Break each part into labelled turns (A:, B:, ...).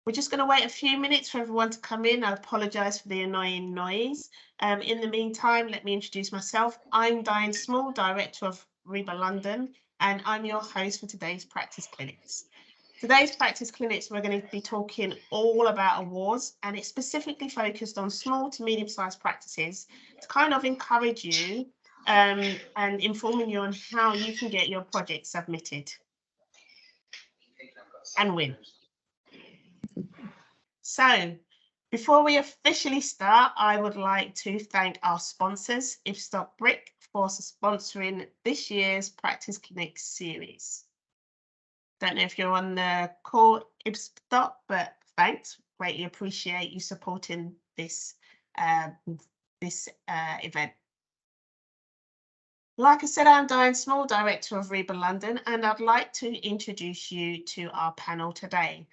A: We're just going to wait a few minutes for everyone to come in. I apologise for the annoying noise. In the meantime, let me introduce myself. I'm Diane Small, Director of RIBA London, and I'm your host for today's Practice Clinics. Today's Practice Clinics, we're going to be talking all about awards, and it's specifically focused on small to medium-sized practices to kind of encourage you and informing you on how you can get your project submitted and win. So, before we officially start, I would like to thank our sponsors, Ibstock Brick, for sponsoring this year's Practice Clinic series. Don't know if you're on the call, Ibstock, but thanks. Greatly appreciate you supporting this event. Like I said, I'm Diane Small, Director of RIBA London, and I'd like to introduce you to our panel today.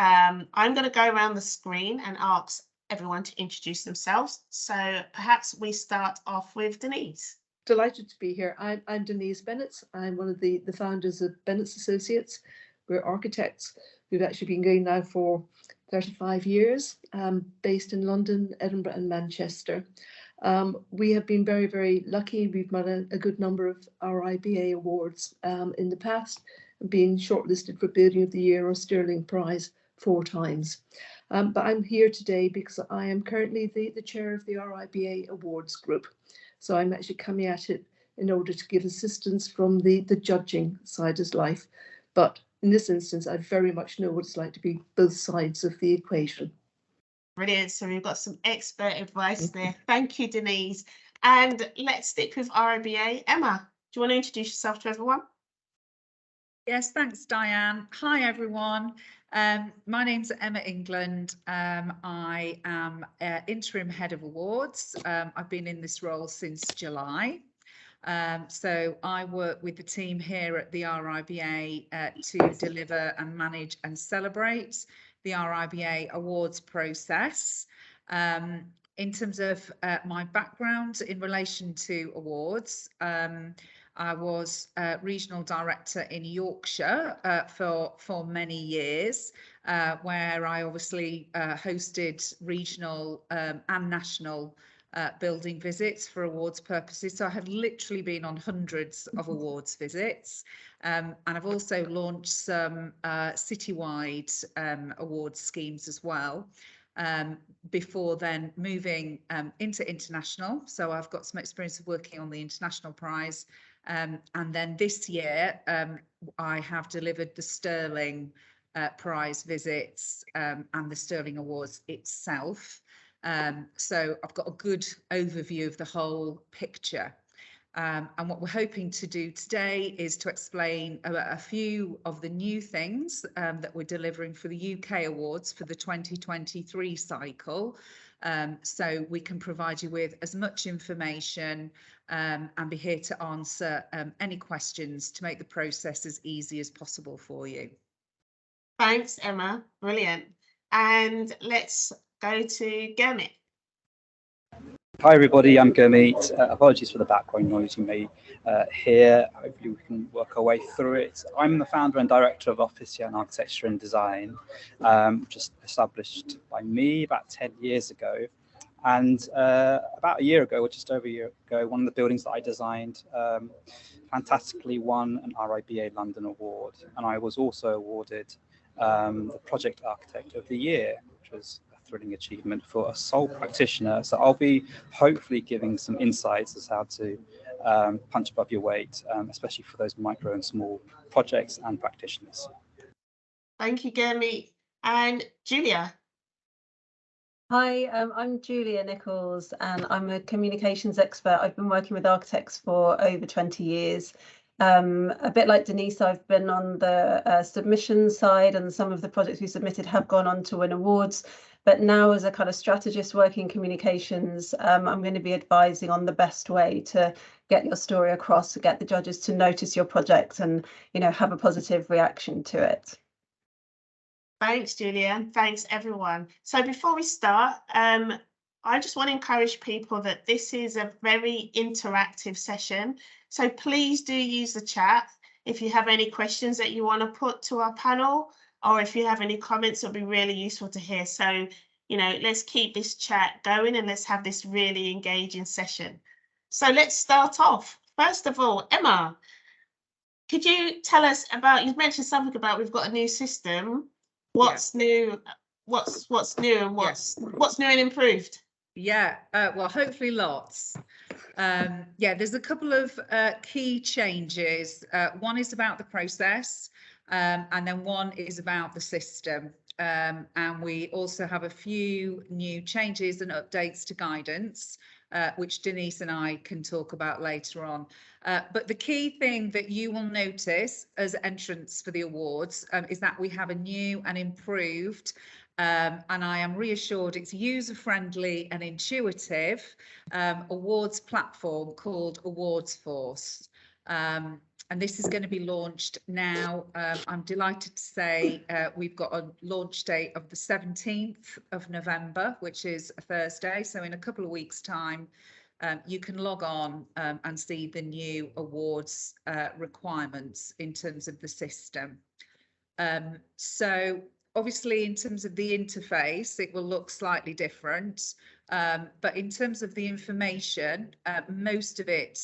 A: I'm going to go around the screen and ask everyone to introduce themselves. So perhaps we start off with Denise.
B: Delighted to be here. I'm Denise Bennetts. I'm one of the founders of Bennetts Associates. We're architects. We've actually been going now for 35 years, based in London, Edinburgh and Manchester. We have been very, very lucky. We've won a good number of RIBA awards in the past, being shortlisted for Building of the Year or Sterling Prize 4 times. But I'm here today because I am currently the chair of the RIBA Awards group. So I'm actually coming at it in order to give assistance from the judging side of life. But in this instance, I very much know what it's like to be both sides of the equation.
A: Brilliant. So we've got some expert advice there. Thank you, Denise. And let's stick with RIBA. Emma, do you want to introduce yourself to everyone?
C: Yes, thanks, Diane. Hi, everyone. My name's Emma England. I am interim head of awards. I've been in this role since July. So I work with the team here at the RIBA to deliver and manage and celebrate the RIBA awards process. In terms of my background in relation to awards, I was regional director in Yorkshire for many years, where I obviously hosted regional and national building visits for awards purposes. So I have literally been on hundreds of awards visits, and I've also launched some citywide awards schemes as well. Before then moving into international. So I've got some experience of working on the international prize. And then this year, I have delivered the Sterling Prize visits and the Sterling Awards itself. So I've got a good overview of the whole picture. And what we're hoping to do today is to explain a few of the new things that we're delivering for the UK Awards for the 2023 cycle. So we can provide you with as much information and be here to answer any questions to make the process as easy as possible for you.
A: Thanks, Emma. Brilliant. And let's go to Gurmeet.
D: Hi everybody, I'm Gurmeet. Apologies for the background noise you may hear. Hopefully we can work our way through it. I'm the founder and director of Office Sian Architecture Design, just established by me about 10 years ago. And about a year ago, or just over a year ago, one of the buildings that I designed fantastically won an RIBA London Award. And I was also awarded the Project Architect of the Year, which was thrilling achievement for a sole practitioner. So I'll be hopefully giving some insights as how to punch above your weight, especially for those micro and small projects and practitioners.
A: Thank you, Gurmeet. And Julia.
E: Hi, I'm Julia Nichols and I'm a communications expert. I've been working with architects for over 20 years. A bit like Denise, I've been on the submission side, and some of the projects we submitted have gone on to win awards. But now as a kind of strategist working communications, I'm going to be advising on the best way to get your story across, to get the judges to notice your project and, you know, have a positive reaction to it.
A: Thanks, Julia, and thanks everyone. So before we start, I just want to encourage people that this is a very interactive session. So please do use the chat if you have any questions that you want to put to our panel. or if you have any comments, it'll be really useful to hear. So, you know, let's keep this chat going and let's have this really engaging session. So let's start off. First of all, Emma, could you tell us about, you mentioned something about we've got a new system. What's new? What's new and what's new and improved?
C: Yeah, well, hopefully lots. Yeah, there's a couple of key changes. One is about the process, and then one is about the system. And we also have a few new changes and updates to guidance, which Denise and I can talk about later on. But the key thing that you will notice as entrants for the awards is that we have a new and improved, and I am reassured it's user-friendly and intuitive awards platform called Awards Force. And this is going to be launched now. I'm delighted to say we've got a launch date of the 17th of November, which is a Thursday. So in a couple of weeks' time, you can log on and see the new awards requirements in terms of the system. So obviously, in terms of the interface, it will look slightly different. But in terms of the information, most of it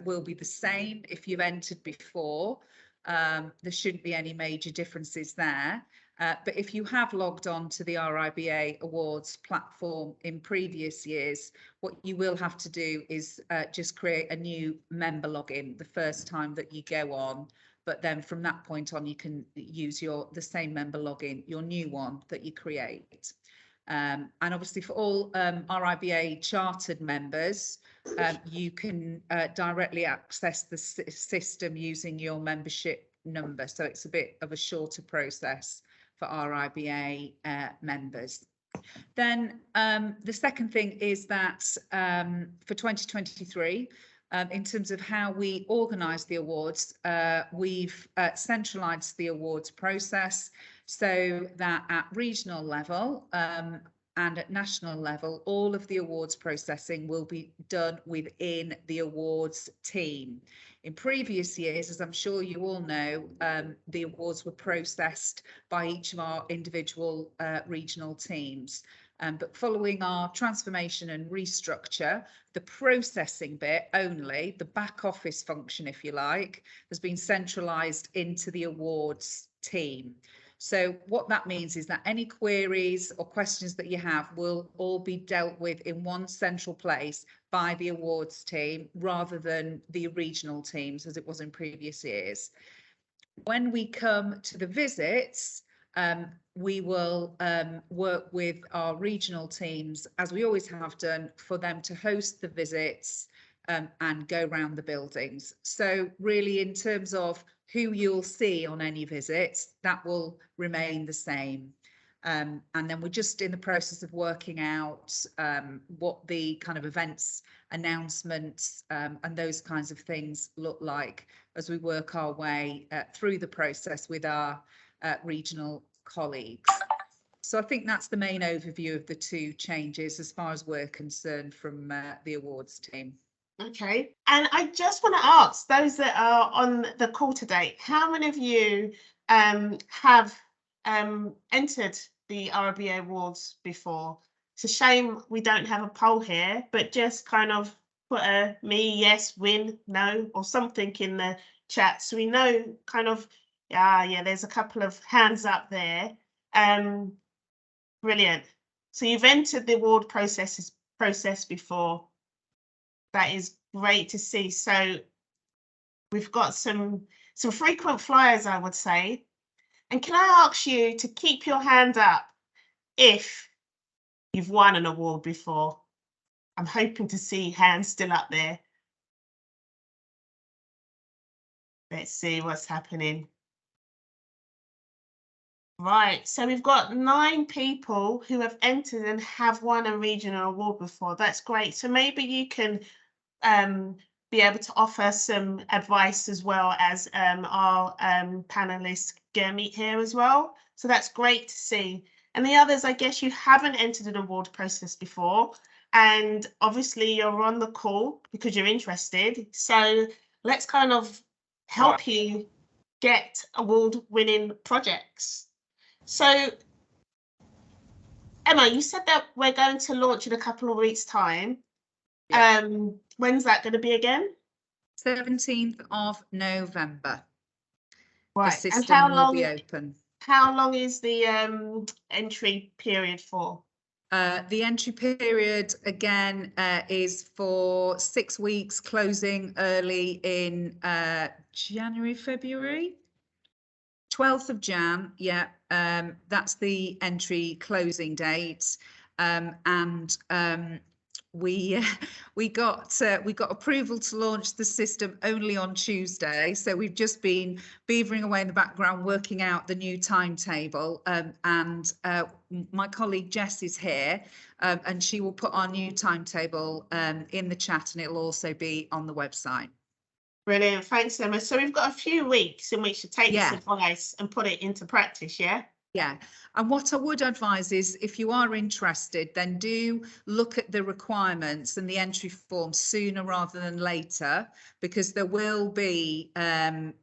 C: will be the same if you've entered before. There shouldn't be any major differences there. But if you have logged on to the RIBA Awards platform in previous years, what you will have to do is just create a new member login the first time that you go on. But then from that point on, you can use the same member login, your new one that you create. And obviously for all RIBA chartered members, you can directly access the system using your membership number. So it's a bit of a shorter process for RIBA members. Then the second thing is that for 2023, in terms of how we organise the awards, we've centralised the awards process so that at regional level and at national level, all of the awards processing will be done within the awards team. In previous years, as I'm sure you all know, the awards were processed by each of our individual regional teams. But following our transformation and restructure, the processing bit only, the back office function, if you like, has been centralised into the awards team. So what that means is that any queries or questions that you have will all be dealt with in one central place by the awards team rather than the regional teams as it was in previous years. When we come to the visits, we will work with our regional teams, as we always have done, for them to host the visits and go around the buildings. So really, in terms of who you'll see on any visits, that will remain the same. And then we're just in the process of working out what the kind of events, announcements and those kinds of things look like as we work our way through the process with our regional colleagues. So I think that's the main overview of the two changes as far as we're concerned from the awards team.
A: Okay, and I just want to ask those that are on the call today, how many of you have entered the RIBA Awards before? It's a shame we don't have a poll here, but just kind of put a me, yes, win, no, or something in the chat so we know kind of, yeah, there's a couple of hands up there. Brilliant. So you've entered the award process before. That is great to see. So we've got some frequent flyers, I would say. And can I ask you to keep your hand up if you've won an award before? I'm hoping to see hands still up there. Let's see what's happening. Right, so we've got 9 people who have entered and have won a regional award before. That's great. So maybe you can be able to offer some advice as well as our panelist Gurmeet here as well. So that's great to see. And the others, I guess you haven't entered an award process before, and obviously you're on the call because you're interested. So let's kind of help you get award-winning projects. So, Emma, you said that we're going to launch in a couple of weeks' time.
C: Yeah.
A: When's that going to be again?
C: 17th of November. The
A: Right. And
C: system will be open.
A: How long is the entry period for?
C: The entry period again is for 6 weeks, closing early in January, February. 12th of Jan, yeah, that's the entry closing date, we got approval to launch the system only on Tuesday, so we've just been beavering away in the background working out the new timetable, and my colleague Jess is here, and she will put our new timetable in the chat, and it'll also be on the website.
A: Brilliant, thanks, Emma. So we've got a few weeks in which to take this advice and put it into practice, yeah?
C: Yeah, and what I would advise is if you are interested, then do look at the requirements and the entry form sooner rather than later, because there will be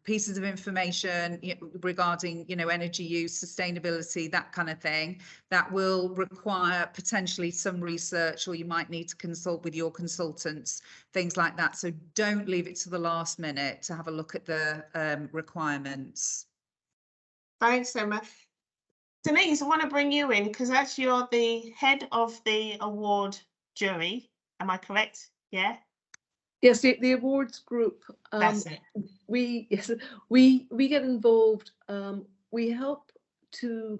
C: pieces of information regarding, energy use, sustainability, that kind of thing, that will require potentially some research, or you might need to consult with your consultants, things like that. So don't leave it to the last minute to have a look at the requirements.
A: Thanks, Emma. Denise, I want to bring you in because actually you're the head of the award jury. Am I correct? Yeah.
B: Yes, the awards group.
A: That's it.
B: We get involved. We help to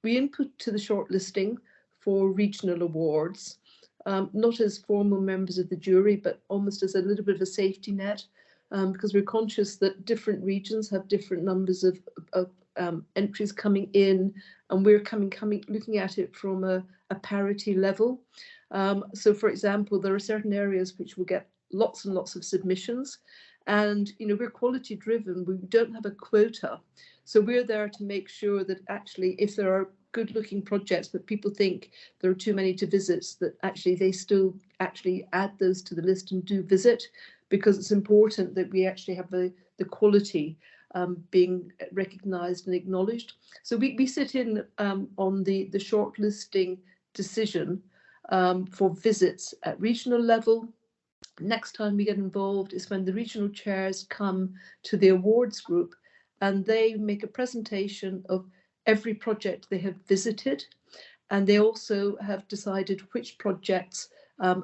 B: we input to the shortlisting for regional awards, not as formal members of the jury, but almost as a little bit of a safety net, because we're conscious that different regions have different numbers of entries coming in, and we're looking at it from a parity level. So, for example, there are certain areas which will get lots and lots of submissions, and we're quality driven. We don't have a quota, so we're there to make sure that actually, if there are good looking projects but people think there are too many to visit, that actually they still actually add those to the list and do visit, because it's important that we actually have the quality being recognised and acknowledged. So we sit in on the shortlisting decision for visits at regional level. Next time we get involved is when the regional chairs come to the awards group and they make a presentation of every project they have visited, and they also have decided which projects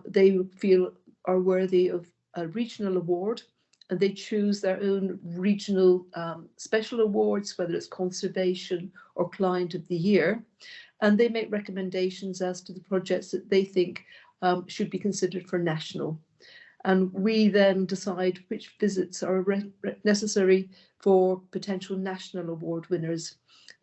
B: they feel are worthy of a regional award, and they choose their own regional special awards, whether it's conservation or client of the year, and they make recommendations as to the projects that they think should be considered for national. And we then decide which visits are necessary for potential national award winners.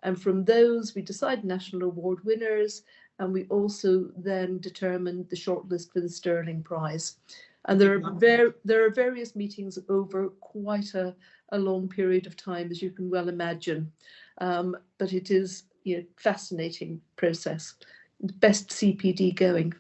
B: And from those, we decide national award winners, and we also then determine the shortlist for the Sterling Prize. And there are various meetings over quite a long period of time, as you can well imagine. But it is a fascinating process. Best CPD going.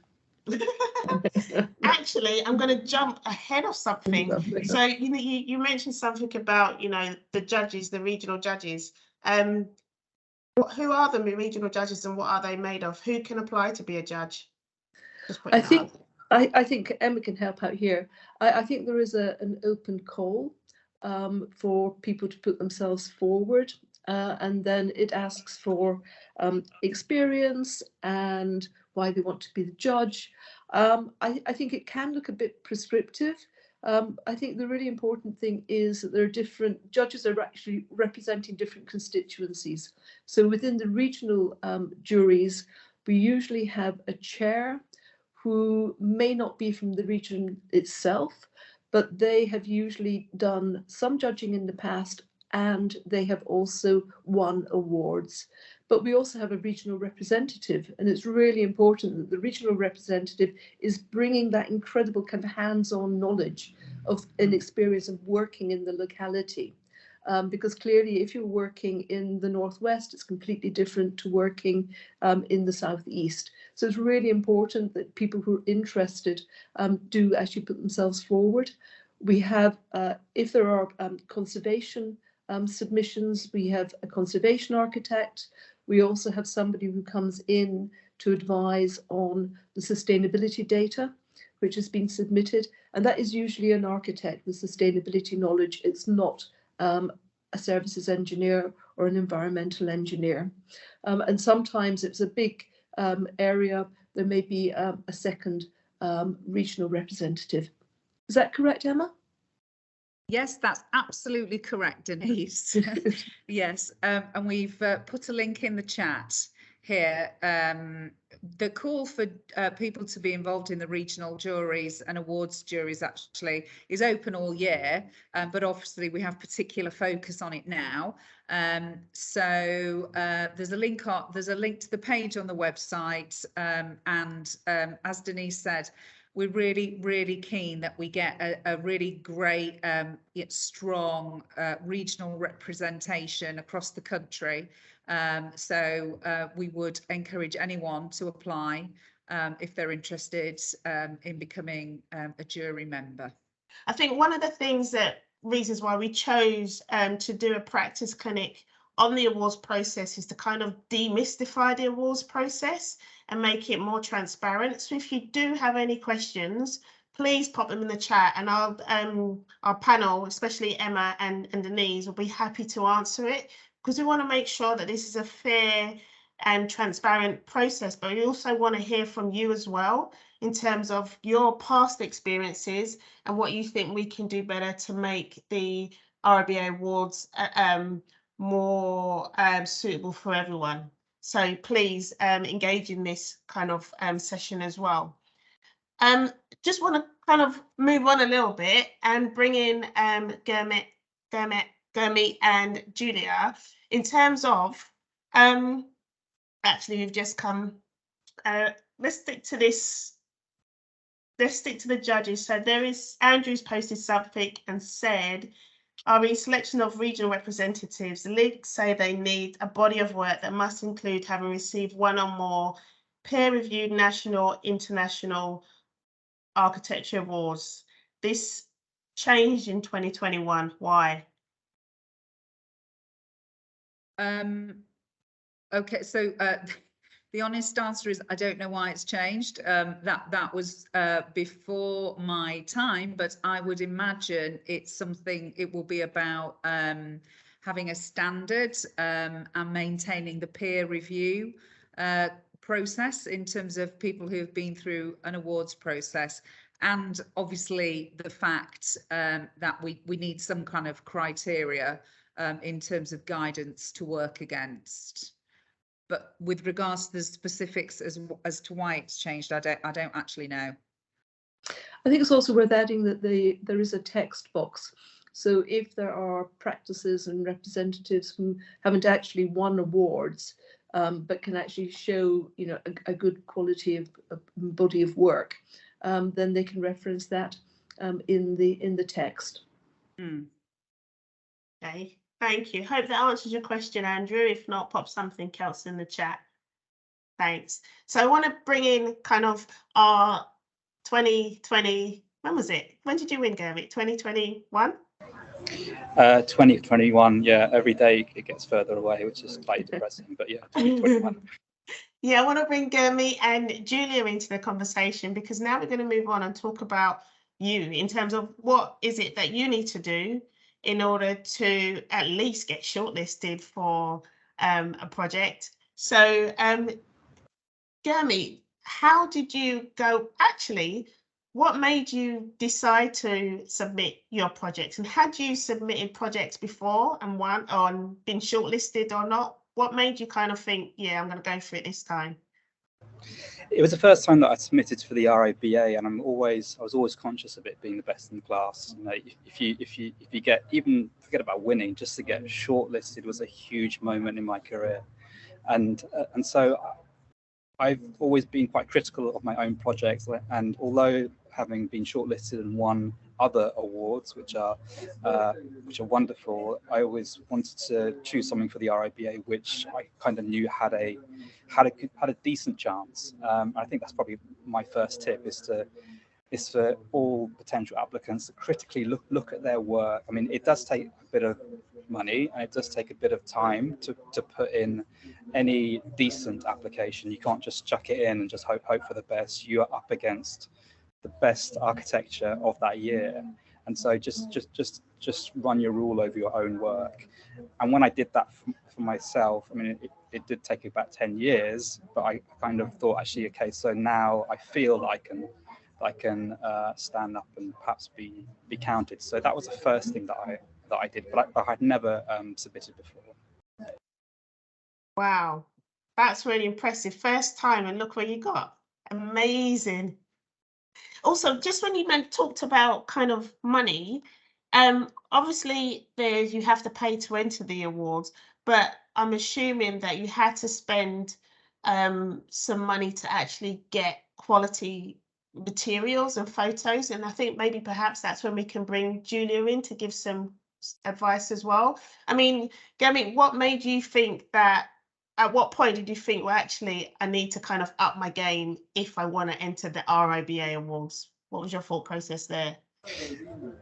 A: Actually, I'm going to jump ahead of something. So you mentioned something about the judges, the regional judges. Who are the regional judges and what are they made of? Who can apply to be a judge?
B: I think Emma can help out here. I think there is an open call for people to put themselves forward, and then it asks for experience and why they want to be the judge. I think it can look a bit prescriptive. I think the really important thing is that there are different judges are actually representing different constituencies. So within the regional juries, we usually have a chair who may not be from the region itself, but they have usually done some judging in the past, and they have also won awards. But we also have a regional representative, and it's really important that the regional representative is bringing that incredible kind of hands-on knowledge of and experience of working in the locality. Because clearly, if you're working in the Northwest, it's completely different to working in the Southeast. So it's really important that people who are interested do actually put themselves forward. We have, if there are conservation submissions, we have a conservation architect, We also have somebody who comes in to advise on the sustainability data, which has been submitted, and that is usually an architect with sustainability knowledge. It's not a services engineer or an environmental engineer. And sometimes it's a big area, there may be a second regional representative. Is that correct, Emma?
C: Yes, that's absolutely correct, Denise. Yes, and we've put a link in the chat here. The call for people to be involved in the regional juries and awards juries actually is open all year, but obviously we have particular focus on it now. So there's a link to the page on the website, and as Denise said, we're really keen that we get a really great, yet strong regional representation across the country. So we would encourage anyone to apply if they're interested in becoming a jury member.
A: I think one of the reasons why we chose to do a practice clinic on the awards process is to kind of demystify the awards process and make it more transparent. So if you do have any questions, please pop them in the chat, and our panel, especially Emma and Denise, will be happy to answer it, because we want to make sure that this is a fair and transparent process. But we also want to hear from you as well in terms of your past experiences and what you think we can do better to make the RIBA Awards more suitable for everyone. So please engage in this kind of session as well. Just want to kind of move on a little bit and bring in Gurmeet and Julia in terms of actually we've just come. Let's stick to this. Let's stick to the judges. So there is Andrew's posted something and said, RE selection of regional representatives. The league say they need a body of work that must include having received one or more peer-reviewed national, international architecture awards. This changed in 2021. Why?
C: Okay, so the honest answer is I don't know why it's changed. That was before my time, but I would imagine it's something, it will be about having a standard and maintaining the peer review process in terms of people who have been through an awards process. And obviously the fact that we need some kind of criteria in terms of guidance to work against. But with regards to the specifics as to why it's changed, I don't actually know.
B: I think it's also worth adding that there is a text box. So if there are practices and representatives who haven't actually won awards, but can actually show, you know, a good quality of body of work, then they can reference that in the text.
A: Okay, thank you. Hope that answers your question, Andrew. If not, pop something else in the chat. Thanks. So I want to bring in kind of our 2020. When was it? When did you win, Gurmeet? 2021?
D: 2021, yeah, every day it gets further away, which is slightly depressing, but yeah, 2021.
A: Yeah, I want to bring Gurmeet and Julia into the conversation, because now we're going to move on and talk about you in terms of what is it that you need to do in order to at least get shortlisted for a project. So Gurmeet, how did you go? Actually, what made you decide to submit your projects, and had you submitted projects before and won or been shortlisted or not? What made you kind of think, yeah, I'm going to go for it this time?
D: It was the first time that I submitted for the RIBA, and I was always conscious of it being the best in the class. You know, if you get, even forget about winning, just to get shortlisted was a huge moment in my career, and so I've always been quite critical of my own projects, and although having been shortlisted and won other awards, which are wonderful, I always wanted to choose something for the RIBA which I kind of knew had a decent chance. I think that's probably my first tip, is for all potential applicants to critically look at their work. I mean, it does take a bit of money, and it does take a bit of time to put in any decent application. You can't just chuck it in and just hope for the best. You are up against the best architecture of that year, and so just run your rule over your own work. And when I did that for myself, I mean, it did take about 10 years, but I kind of thought, actually, okay, so now I feel I can stand up and perhaps be counted. So that was the first thing that I did, but I had never submitted before.
A: Wow, that's really impressive. First time, and look where you got. Amazing. Also, just when you talked about kind of money, obviously you have to pay to enter the awards, but I'm assuming that you had to spend some money to actually get quality materials and photos, and I think maybe perhaps that's when we can bring Julia in to give some advice as well. I mean, Gurmeet, what made you think that? At what point did you think, well, actually, I need to kind of up my game if I want to enter the RIBA Awards? What was your thought process there?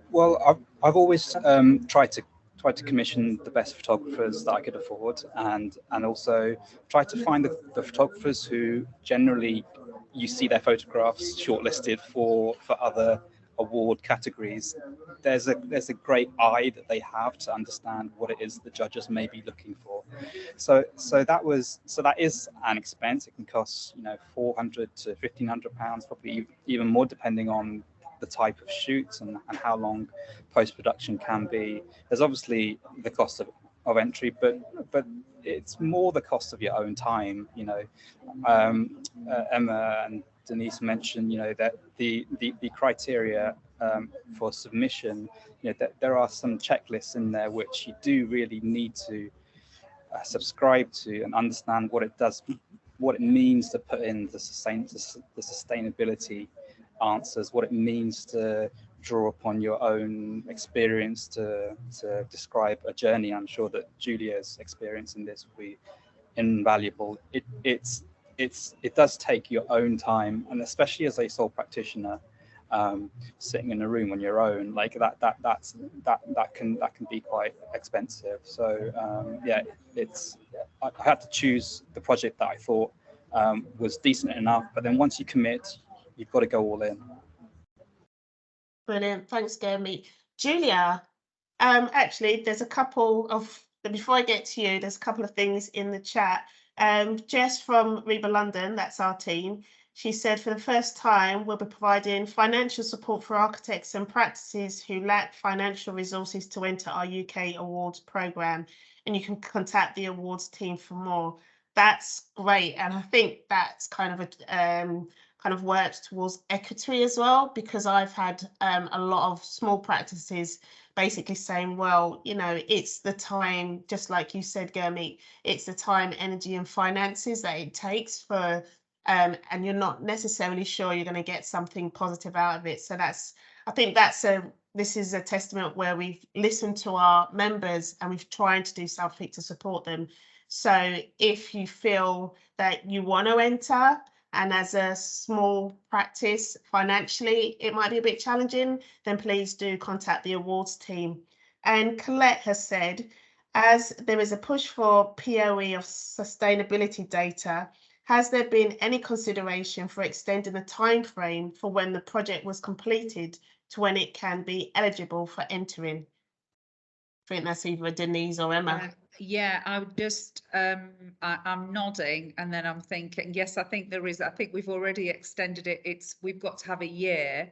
D: Well, I've always tried to commission the best photographers that I could afford, and also try to find the photographers who generally you see their photographs shortlisted for other award categories. There's a great eye that they have to understand what it is the judges may be looking for. So that is an expense. It can cost, you know, £400 to £1,500, probably even more, depending on the type of shoot and how long post-production can be. There's obviously the cost of entry, but it's more the cost of your own time. You know, Emma and Denise mentioned, you know, that the criteria for submission, you know, that there are some checklists in there which you do really need to subscribe to and understand what it does, what it means to put in the sustainability answers, what it means to draw upon your own experience to describe a journey. I'm sure that Julia's experience in this will be invaluable. It does take your own time, and especially as a sole practitioner, sitting in a room on your own, like that can be quite expensive. So yeah, I had to choose the project that I thought was decent enough, but then once you commit, you've got to go all in.
A: Brilliant, thanks, Gurmeet. Julia, actually, there's a couple of, before I get to you, there's a couple of things in the chat. Jess from RIBA London, that's our team, she said, for the first time, we'll be providing financial support for architects and practices who lack financial resources to enter our UK awards programme, and you can contact the awards team for more. That's great, and I think that's kind of a works towards equity as well, because I've had a lot of small practices basically saying, well, you know, it's the time, just like you said, Gurmeet, it's the time, energy and finances that it takes for, and you're not necessarily sure you're going to get something positive out of it. So I think this is a testament where we've listened to our members and we've tried to do something to support them. So if you feel that you want to enter, and as a small practice financially it might be a bit challenging, then please do contact the awards team. And Colette has said, as there is a push for POE of sustainability data, has there been any consideration for extending the time frame for when the project was completed to when it can be eligible for entering? I think that's either Denise or Emma.
C: Yeah, I would just, I'm nodding and then I'm thinking, yes, I think there is, I think we've already extended it. We've got to have a year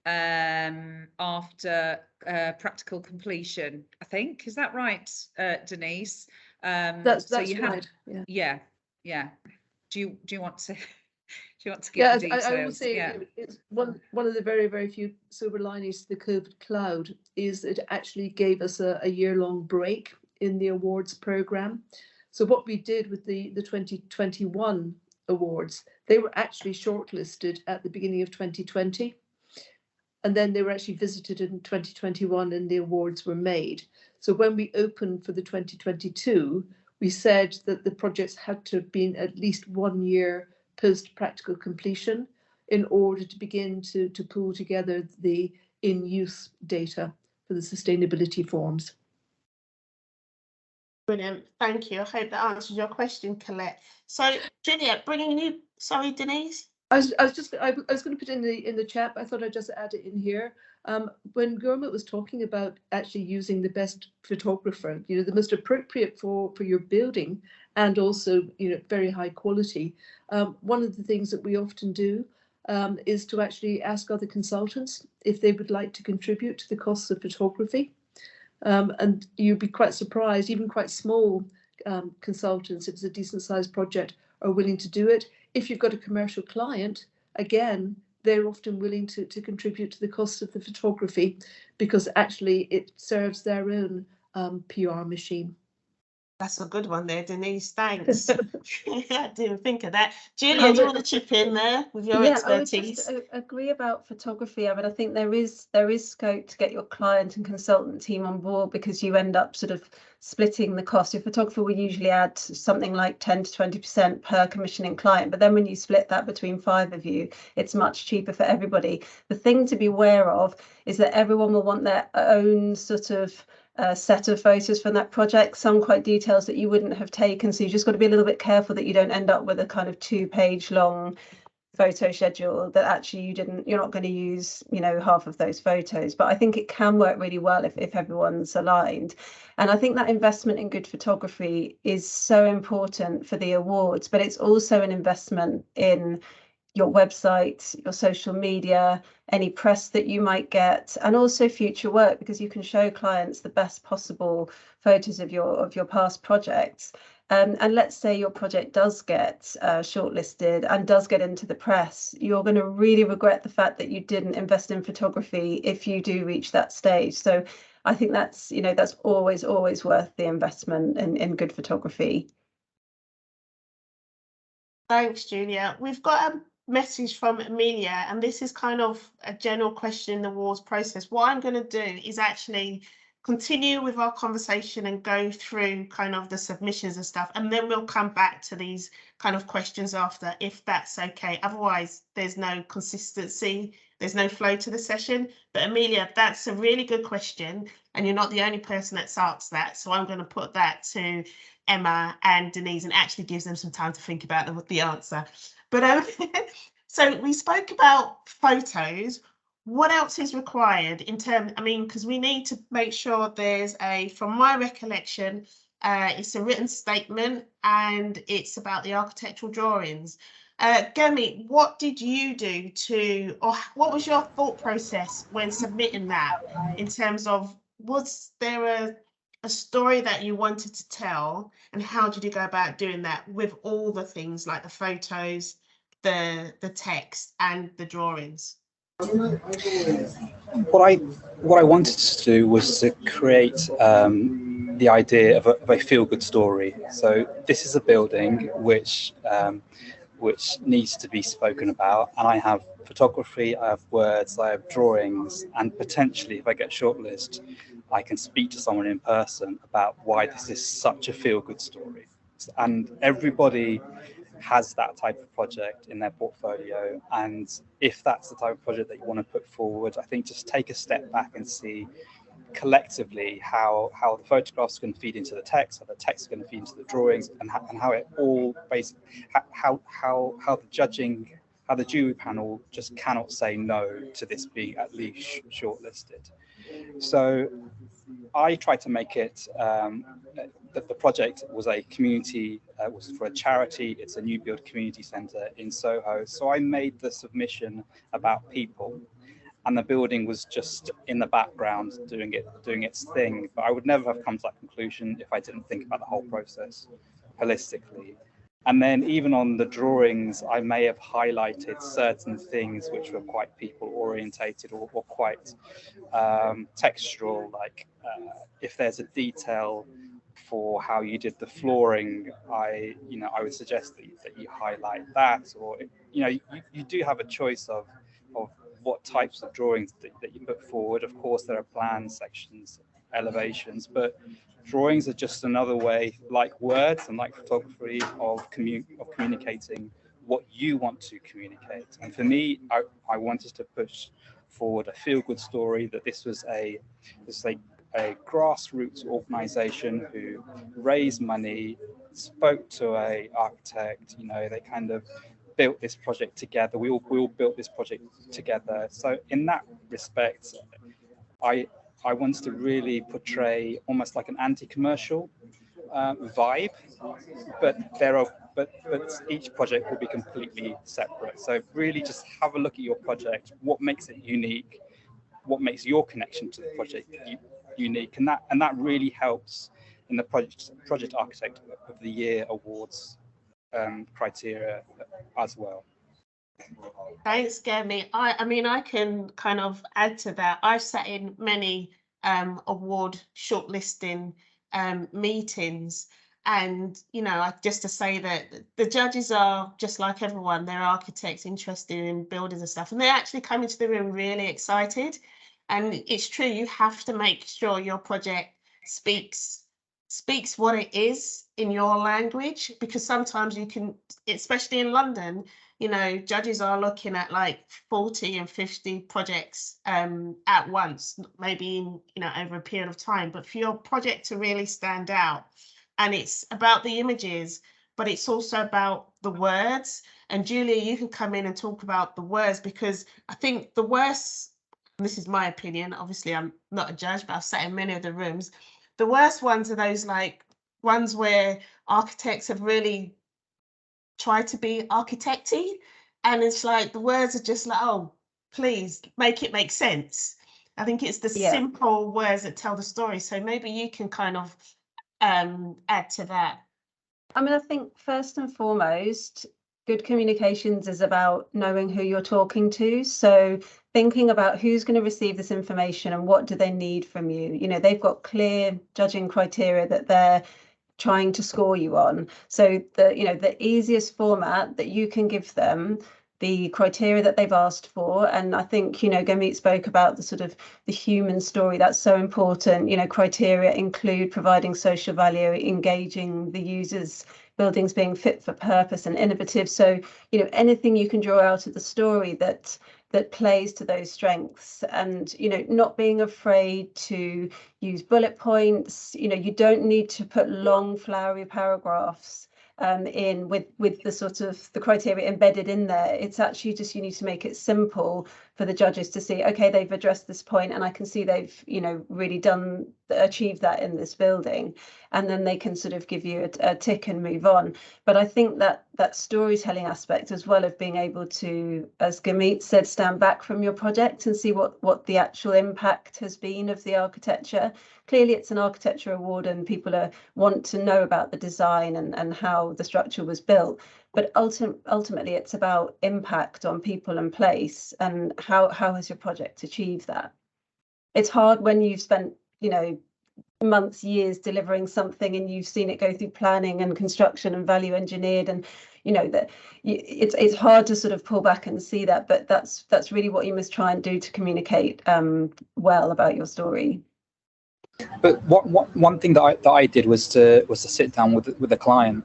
C: after practical completion, I think. Is that right, Denise?
B: That's
C: so you
B: right.
C: Have, yeah. Do you want to? Do you want to give
B: Yeah,
C: the details?
B: I would say it's one of the very, very few silver linings to the COVID cloud is it actually gave us a year-long break in the awards programme. So what we did with the 2021 awards, they were actually shortlisted at the beginning of 2020. And then they were actually visited in 2021 and the awards were made. So when we opened for the 2022, we said that the projects had to have been at least 1 year post-practical completion in order to begin to pull together the in-use data for the sustainability forms.
A: Brilliant, thank you. I hope that answers your question, Colette. So, Juliet, bringing you, sorry, Denise?
B: I was going to put in the chat, but I thought I'd just add it in here. When Gurmeet was talking about actually using the best photographer, the most appropriate for your building, and also very high quality. One of the things that we often do is to actually ask other consultants if they would like to contribute to the costs of photography. And you'd be quite surprised, even quite small consultants, if it's a decent sized project, are willing to do it. If you've got a commercial client, again, they're often willing to contribute to the cost of the photography, because actually it serves their own PR machine.
A: That's a good one there, Denise. Thanks. I didn't think of that. Julia, do you want to chip in there with your expertise?
E: I would just agree about photography. I mean, I think there is scope to get your client and consultant team on board, because you end up sort of splitting the cost. Your photographer will usually add something like 10 to 20% per commissioning client, but then when you split that between 5 of you, it's much cheaper for everybody. The thing to be aware of is that everyone will want their own sort of set of photos from that project, some quite details that you wouldn't have taken. So you just got to be a little bit careful that you don't end up with a kind of 2-page long photo schedule that actually you're not going to use, half of those photos. But I think it can work really well if everyone's aligned. And I think that investment in good photography is so important for the awards, but it's also an investment in your website, your social media, any press that you might get, and also future work, because you can show clients the best possible photos of your past projects. And let's say your project does get shortlisted and does get into the press, you're going to really regret the fact that you didn't invest in photography if you do reach that stage. So I think that's always worth the investment in good photography.
A: Thanks, Julia. We've got a message from Amelia, and this is kind of a general question in the awards process. What I'm going to do is actually continue with our conversation and go through kind of the submissions and stuff, and then we'll come back to these kind of questions after, if that's okay. Otherwise, there's no consistency, there's no flow to the session. But Amelia, that's a really good question, and you're not the only person that's asked that, so I'm going to put that to Emma and Denise, and actually gives them some time to think about the answer. But so we spoke about photos. What else is required in terms, because we need to make sure there's from my recollection, it's a written statement and it's about the architectural drawings. Gurmeet, what did you do or what was your thought process when submitting that, in terms of, was there a story that you wanted to tell, and how did you go about doing that with all the things like the photos, the text and the drawings?
D: What I wanted to do was to create the idea of a feel-good story. So this is a building which needs to be spoken about, and I have photography, I have words, I have drawings, and potentially, if I get shortlisted, I can speak to someone in person about why this is such a feel-good story. And everybody has that type of project in their portfolio, and if that's the type of project that you want to put forward, I think just take a step back and see collectively how the photographs can feed into the text, how the text is going to feed into the drawings, and how it all basically how the jury panel just cannot say no to this being at least shortlisted. So I tried to make it that the project was a community, was for a charity. It's a new build community centre in Soho. So I made the submission about people, and the building was just in the background doing its thing. But I would never have come to that conclusion if I didn't think about the whole process holistically. And then even on the drawings, I may have highlighted certain things which were quite people orientated or quite textural, like if there's a detail for how you did the flooring, I would suggest that you highlight that, or you do have a choice of what types of drawings that you put forward. Of course, there are plan sections, elevations, but drawings are just another way, like words and like photography, of communicating what you want to communicate. And for me, I wanted to push forward a feel-good story, that this was a a grassroots organisation who raised money, spoke to a architect. You know, they kind of built this project together. We all built this project together. So in that respect, I wanted to really portray almost like an anti-commercial vibe, but each project will be completely separate. So really just have a look at your project, what makes it unique, what makes your connection to the project unique, and that really helps in the project architect of the year awards criteria as well.
A: Thanks, Gurmeet. I mean, I can kind of add to that. I've sat in many award shortlisting meetings, and you know, just to say that the judges are just like everyone. They're architects interested in buildings and stuff, and they actually come into the room really excited. And it's true, you have to make sure your project speaks what it is in your language, because sometimes you can, especially in London, you know, judges are looking at like 40 and 50 projects at once, maybe in, you know, over a period of time. But for your project to really stand out, and it's about the images, but it's also about the words. And Julia, you can come in and talk about the words, because I think the worst, this is my opinion, obviously I'm not a judge, but I've sat in many of the rooms, the worst ones are those like ones where architects have really tried to be architecty, and it's like the words are just like, oh, please make it make sense. I think it's the simple words that tell the story. So maybe you can kind of add to that.
E: I mean, I think first and foremost, good communications is about knowing who you're talking to. So thinking about who's going to receive this information and what do they need from you. You know, they've got clear judging criteria that they're trying to score you on. So the easiest format that you can give them, the criteria that they've asked for. And I think, you know, Gurmeet spoke about the sort of the human story. That's so important. You know, criteria include providing social value, engaging the users, buildings being fit for purpose and innovative. So, you know, anything you can draw out of the story that plays to those strengths, and, you know, not being afraid to use bullet points. You know, you don't need to put long flowery paragraphs in with the sort of the criteria embedded in there. It's actually just, you need to make it simple for the judges to see, okay, they've addressed this point and I can see they've, you know, really achieved that in this building, and then they can sort of give you a tick and move on. But I think that storytelling aspect, as well, of being able to, as Gurmeet said, stand back from your project and see what the actual impact has been of the architecture. Clearly it's an architecture award and people want to know about the design and how the structure was built, but ultimately it's about impact on people and place, and how has your project achieved that. It's hard when you've spent, you know, months, years delivering something and you've seen it go through planning and construction and value engineered, and you know that it's hard to sort of pull back and see that, but that's really what you must try and do to communicate well about your story.
D: But one thing that I did was to sit down with the client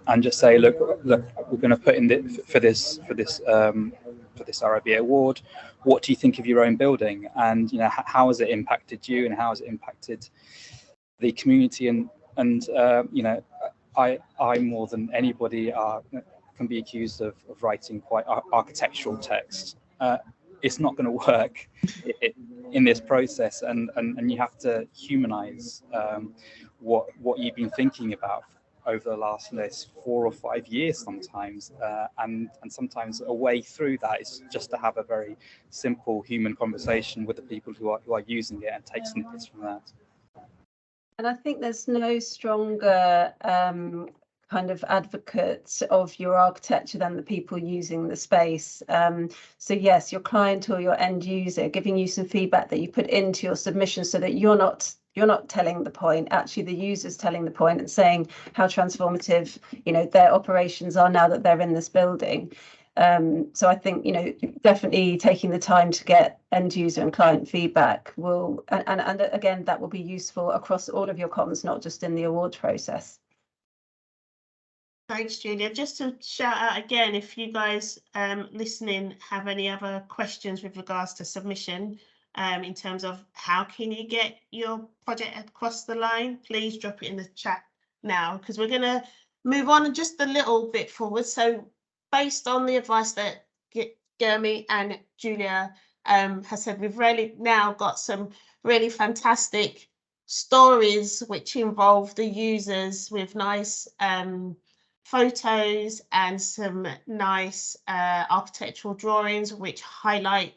D: and just say, look, we're going to put in for this RIBA award. What do you think of your own building? And, you know, how has it impacted you, and how has it impacted the community? And you know, I more than anybody can be accused of writing quite architectural text. It's not going to work in this process, and you have to humanize what you've been thinking about over the last 4 or 5 years sometimes, and sometimes a way through that is just to have a very simple human conversation with the people who are using it and take snippets from that.
E: And I think there's no stronger kind of advocate of your architecture than the people using the space. So yes, your client or your end user giving you some feedback that you put into your submission, so that you're not telling the point, actually the user's telling the point and saying how transformative, you know, their operations are now that they're in this building. So I think, you know, definitely taking the time to get end user and client feedback will, and again, that will be useful across all of your comms, not just in the awards process.
A: Thanks, Julia. Just to shout out again, if you guys listening have any other questions with regards to submission, in terms of how can you get your project across the line, please drop it in the chat now, because we're going to move on just a little bit forward. So based on the advice that Gurmeet and Julia has said, we've really now got some really fantastic stories which involve the users with nice photos and some nice architectural drawings which highlight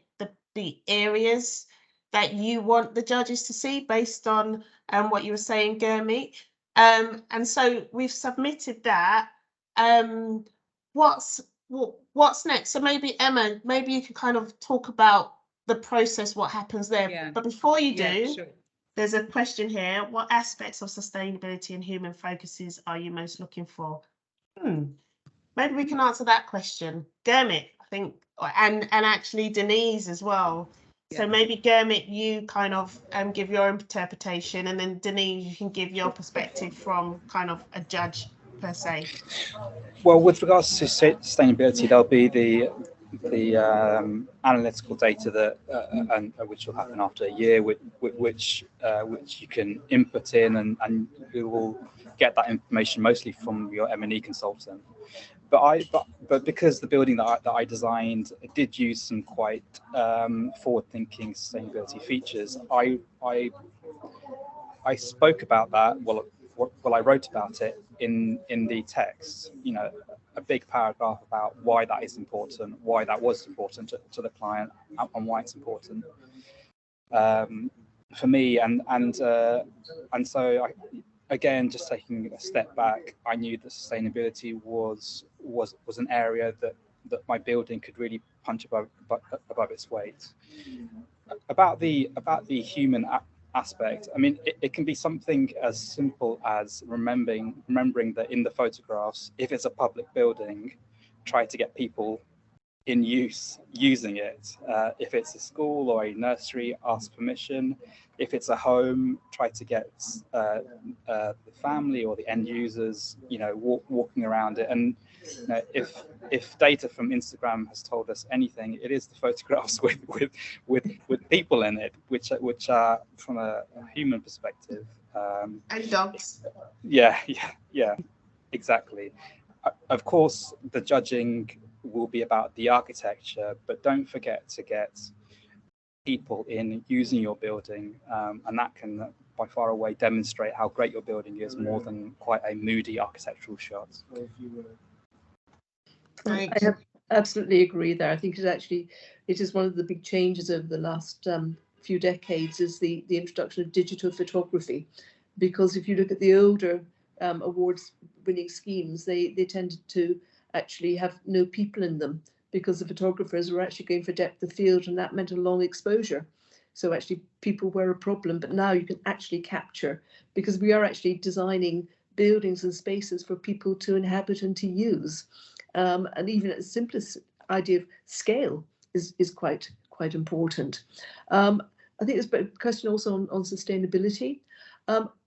A: the areas that you want the judges to see based on what you were saying, Gurmeet. And so we've submitted that. What's next? So maybe Emma, maybe you could kind of talk about the process, what happens there.
C: Yeah.
A: But before you do,
C: Yeah, sure.
A: there's a question here. What aspects of sustainability and human focuses are you most looking for? Maybe we can answer that question. Gurmeet, I think, and actually Denise as well. So
C: Yeah.
A: maybe Gurmeet, you kind of give your interpretation, and then Denise, you can give your perspective from kind of a judge per se.
D: Well, with regards to sustainability, there'll be the analytical data that and which will happen after a year, which you can input in, and you will get that information mostly from your M&E consultant. But because the building that I designed did use some quite forward-thinking sustainability features, I spoke about that. Well, I wrote about it in the text. You know, a big paragraph about why that is important, why that was important to the client, and why it's important for me. And so again, just taking a step back, I knew that sustainability was an area that my building could really punch above its weight. About the human aspect, I mean, it can be something as simple as remembering that in the photographs, if it's a public building, try to get people in using it. If it's a school or a nursery, ask permission. If it's a home, try to get the family or the end users, you know, walking around it. And you know, if data from Instagram has told us anything, it is the photographs with people in it, which are from a human perspective.
A: And dogs.
D: Yeah, exactly. Of course, the judging will be about the architecture, but don't forget to get people in using your building, and that can by far away demonstrate how great your building is, more than quite a moody architectural shot.
B: I absolutely agree there. I think it is one of the big changes over the last few decades is the introduction of digital photography, because if you look at the older awards winning schemes, they tended to actually have no people in them, because the photographers were actually going for depth of field, and that meant a long exposure. So actually people were a problem, but now you can actually capture, because we are actually designing buildings and spaces for people to inhabit and to use. And even at the simplest idea of scale is quite important. I think there's a question also on sustainability.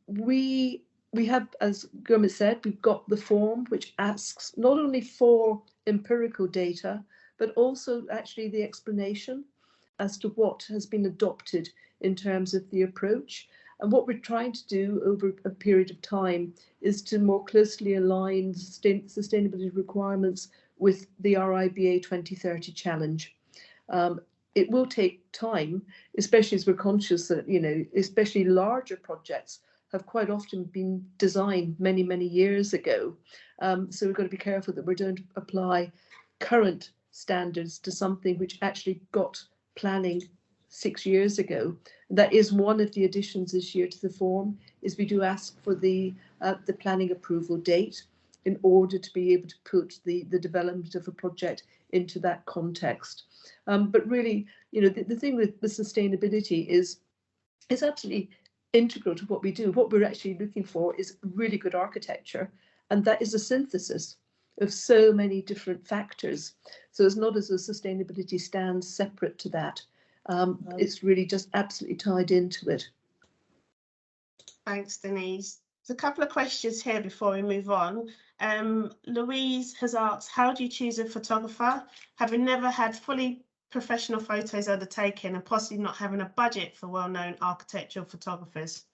B: We have, as Gurmeet said, we've got the form which asks not only for empirical data, but also actually the explanation as to what has been adopted in terms of the approach. And what we're trying to do over a period of time is to more closely align sustainability requirements with the RIBA 2030 challenge. It will take time, especially as we're conscious that, you know, especially larger projects have quite often been designed many, many years ago. So we've got to be careful that we don't apply current standards to something which actually got planning 6 years ago. That is one of the additions this year to the form, is we do ask for the planning approval date in order to be able to put the development of a project into that context. But really, you know, the thing with the sustainability is absolutely integral to what we do. What we're actually looking for is really good architecture, and that is a synthesis of so many different factors. So it's not as though sustainability stands separate to that. It's really just absolutely tied into it.
A: Thanks, Denise. There's a couple of questions here before we move on. Louise has asked, how do you choose a photographer? Having never had fully professional photos are taken and possibly not having a budget for well-known architectural photographers?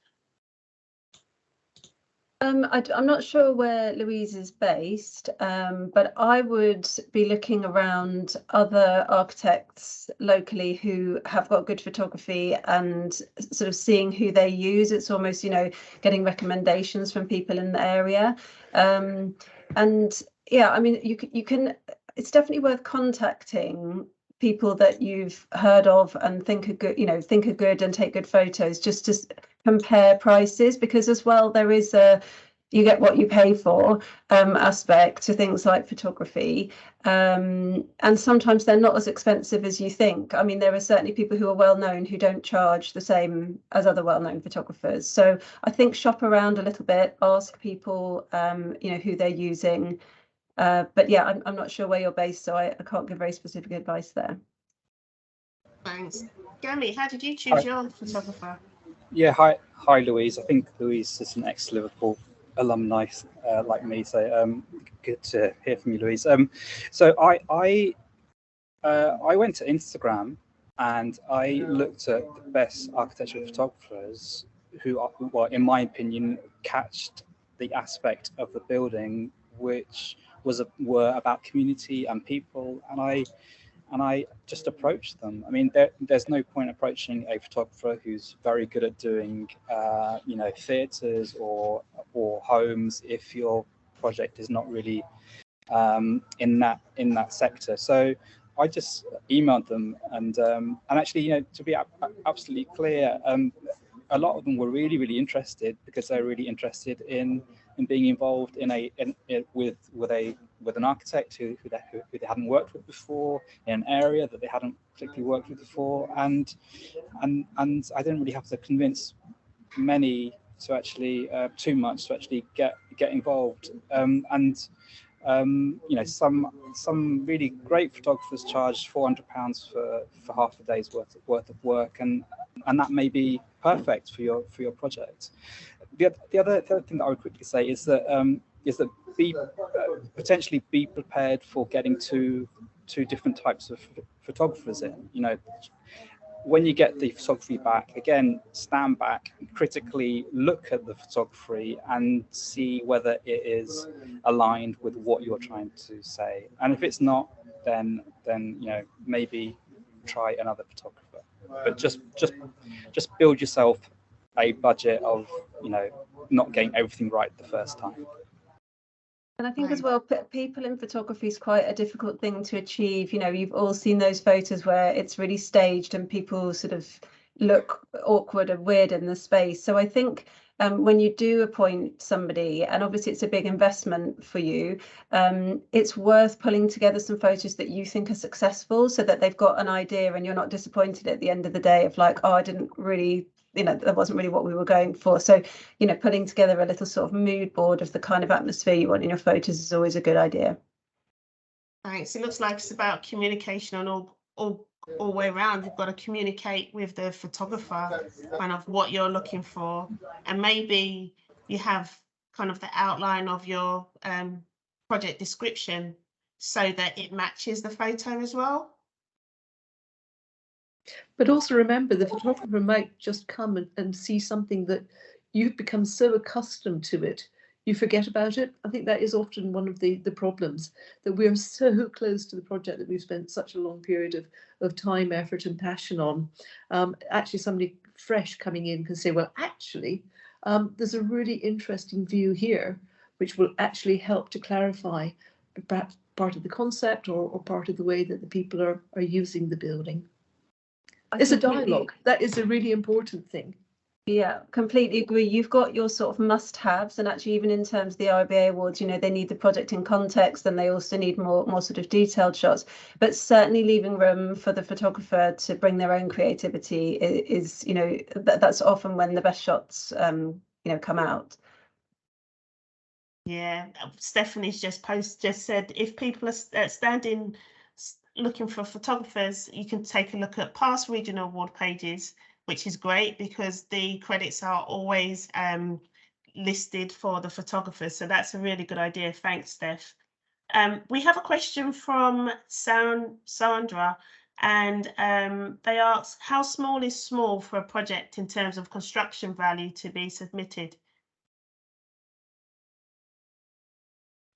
E: I'm not sure where Louise is based, but I would be looking around other architects locally who have got good photography and sort of seeing who they use. It's almost, you know, getting recommendations from people in the area. And yeah, I mean, you can, it's definitely worth contacting people that you've heard of and think are good, you know, think are good and take good photos, just to compare prices, because as well there is a you get what you pay for aspect to things like photography, and sometimes they're not as expensive as you think. I mean, there are certainly people who are well known who don't charge the same as other well-known photographers. So I think shop around a little bit, ask people you know, who they're using. But yeah, I'm not sure where you're based, so I can't give very specific advice there.
A: Thanks. Gurmeet, how did you choose your photographer?
D: Yeah, hi Louise. I think Louise is an ex-Liverpool alumni like me, so good to hear from you, Louise. So I went to Instagram and I looked at the best architectural photographers who are, well, in my opinion, catched the aspect of the building which were about community and people, and I just approached them. I mean, there's no point approaching a photographer who's very good at doing, you know, theatres or homes if your project is not really in that sector. So I just emailed them, and actually, you know, to be absolutely clear, a lot of them were really interested, because they're really interested in being involved with an architect who they hadn't worked with before, in an area that they hadn't particularly worked with before, and I didn't really have to convince many to actually too much to actually get involved, you know, some really great photographers charge £400 for half a day's worth of work, and that may be perfect for your project. The other thing that I would quickly say is that potentially be prepared for getting two different types of photographers in. You know, when you get the photography back, again, stand back, critically look at the photography and see whether it is aligned with what you're trying to say. And if it's not, then you know, maybe try another photographer. But just build yourself a budget of, you know, not getting everything right the first time.
E: And I think as well, people in photography is quite a difficult thing to achieve. You know, you've all seen those photos where it's really staged and people sort of look awkward and weird in the space. So I think when you do appoint somebody, and obviously it's a big investment for you, it's worth pulling together some photos that you think are successful, so that they've got an idea and you're not disappointed at the end of the day of like, oh, I didn't really, you know, that wasn't really what we were going for. So, you know, putting together a little sort of mood board of the kind of atmosphere you want in your photos is always a good idea.
A: Thanks. It looks like it's about communication on all way around. You've got to communicate with the photographer kind of what you're looking for, and maybe you have kind of the outline of your project description so that it matches the photo as well.
B: But also remember, the photographer might just come and see something that you've become so accustomed to it, you forget about it. I think that is often one of the problems, that we're so close to the project that we've spent such a long period of time, effort and passion on. Actually, somebody fresh coming in can say, well, actually, there's a really interesting view here, which will actually help to clarify perhaps part of the concept or part of the way that the people are using the building. It's a dialogue. That is a really important thing.
E: Yeah, completely agree. You've got your sort of must-haves, and actually even in terms of the RIBA Awards, you know, they need the project in context, and they also need more sort of detailed shots. But certainly leaving room for the photographer to bring their own creativity is, you know, that's often when the best shots, you know, come out.
A: Yeah, Stephanie's just said if people are standing looking for photographers, you can take a look at past regional award pages, which is great because the credits are always listed for the photographers. So that's a really good idea. Thanks, Steph. We have a question from Sandra, And they ask, how small is small for a project in terms of construction value to be submitted?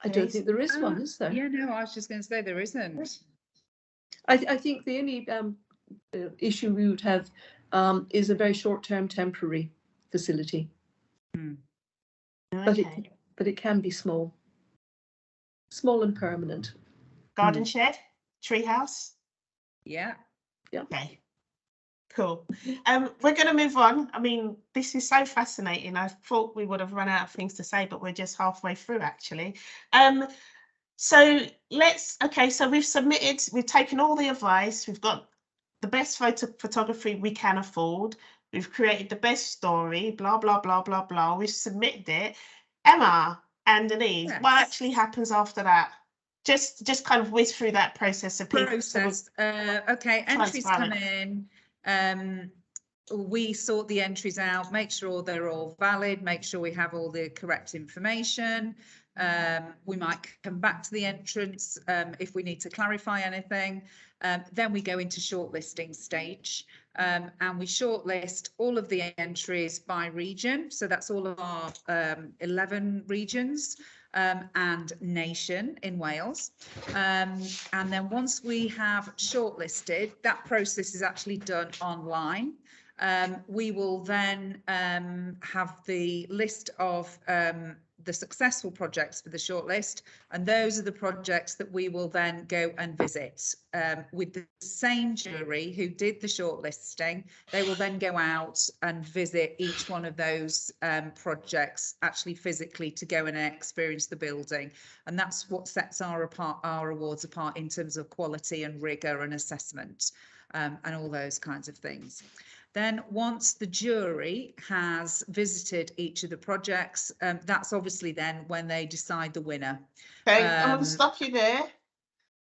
B: I don't think there is one, is there?
C: Yeah, no, I was just going to say there isn't.
B: I think the only issue we would have is a very short-term temporary facility.
A: Okay.
B: But it can be small and permanent.
A: Garden shed, treehouse.
C: Yeah.
A: Okay. Cool. We're going to move on. I mean, this is so fascinating. I thought we would have run out of things to say, but we're just halfway through actually. So so we've submitted, we've taken all the advice, we've got the best photography we can afford, we've created the best story, blah, blah, blah, blah, blah. We've submitted it. Emma and Denise,
C: Yes.
A: what actually happens after that? Just kind of whiz through that process of people.
C: Okay, entries come in. We sort the entries out, make sure they're all valid, make sure we have all the correct information. We might come back to the entrance if we need to clarify anything. Then we go into shortlisting stage and we shortlist all of the entries by region. So that's all of our 11 regions and nation in Wales. And then once we have shortlisted, that process is actually done online. We will then have the list of the successful projects for the shortlist, and those are the projects that we will then go and visit with the same jury who did the shortlisting. They will then go out and visit each one of those projects actually physically to go and experience the building, and that's what sets our awards apart in terms of quality and rigor and assessment and all those kinds of things. Then once the jury has visited each of the projects, that's obviously then when they decide the winner.
A: Okay, I'm going to stop you there.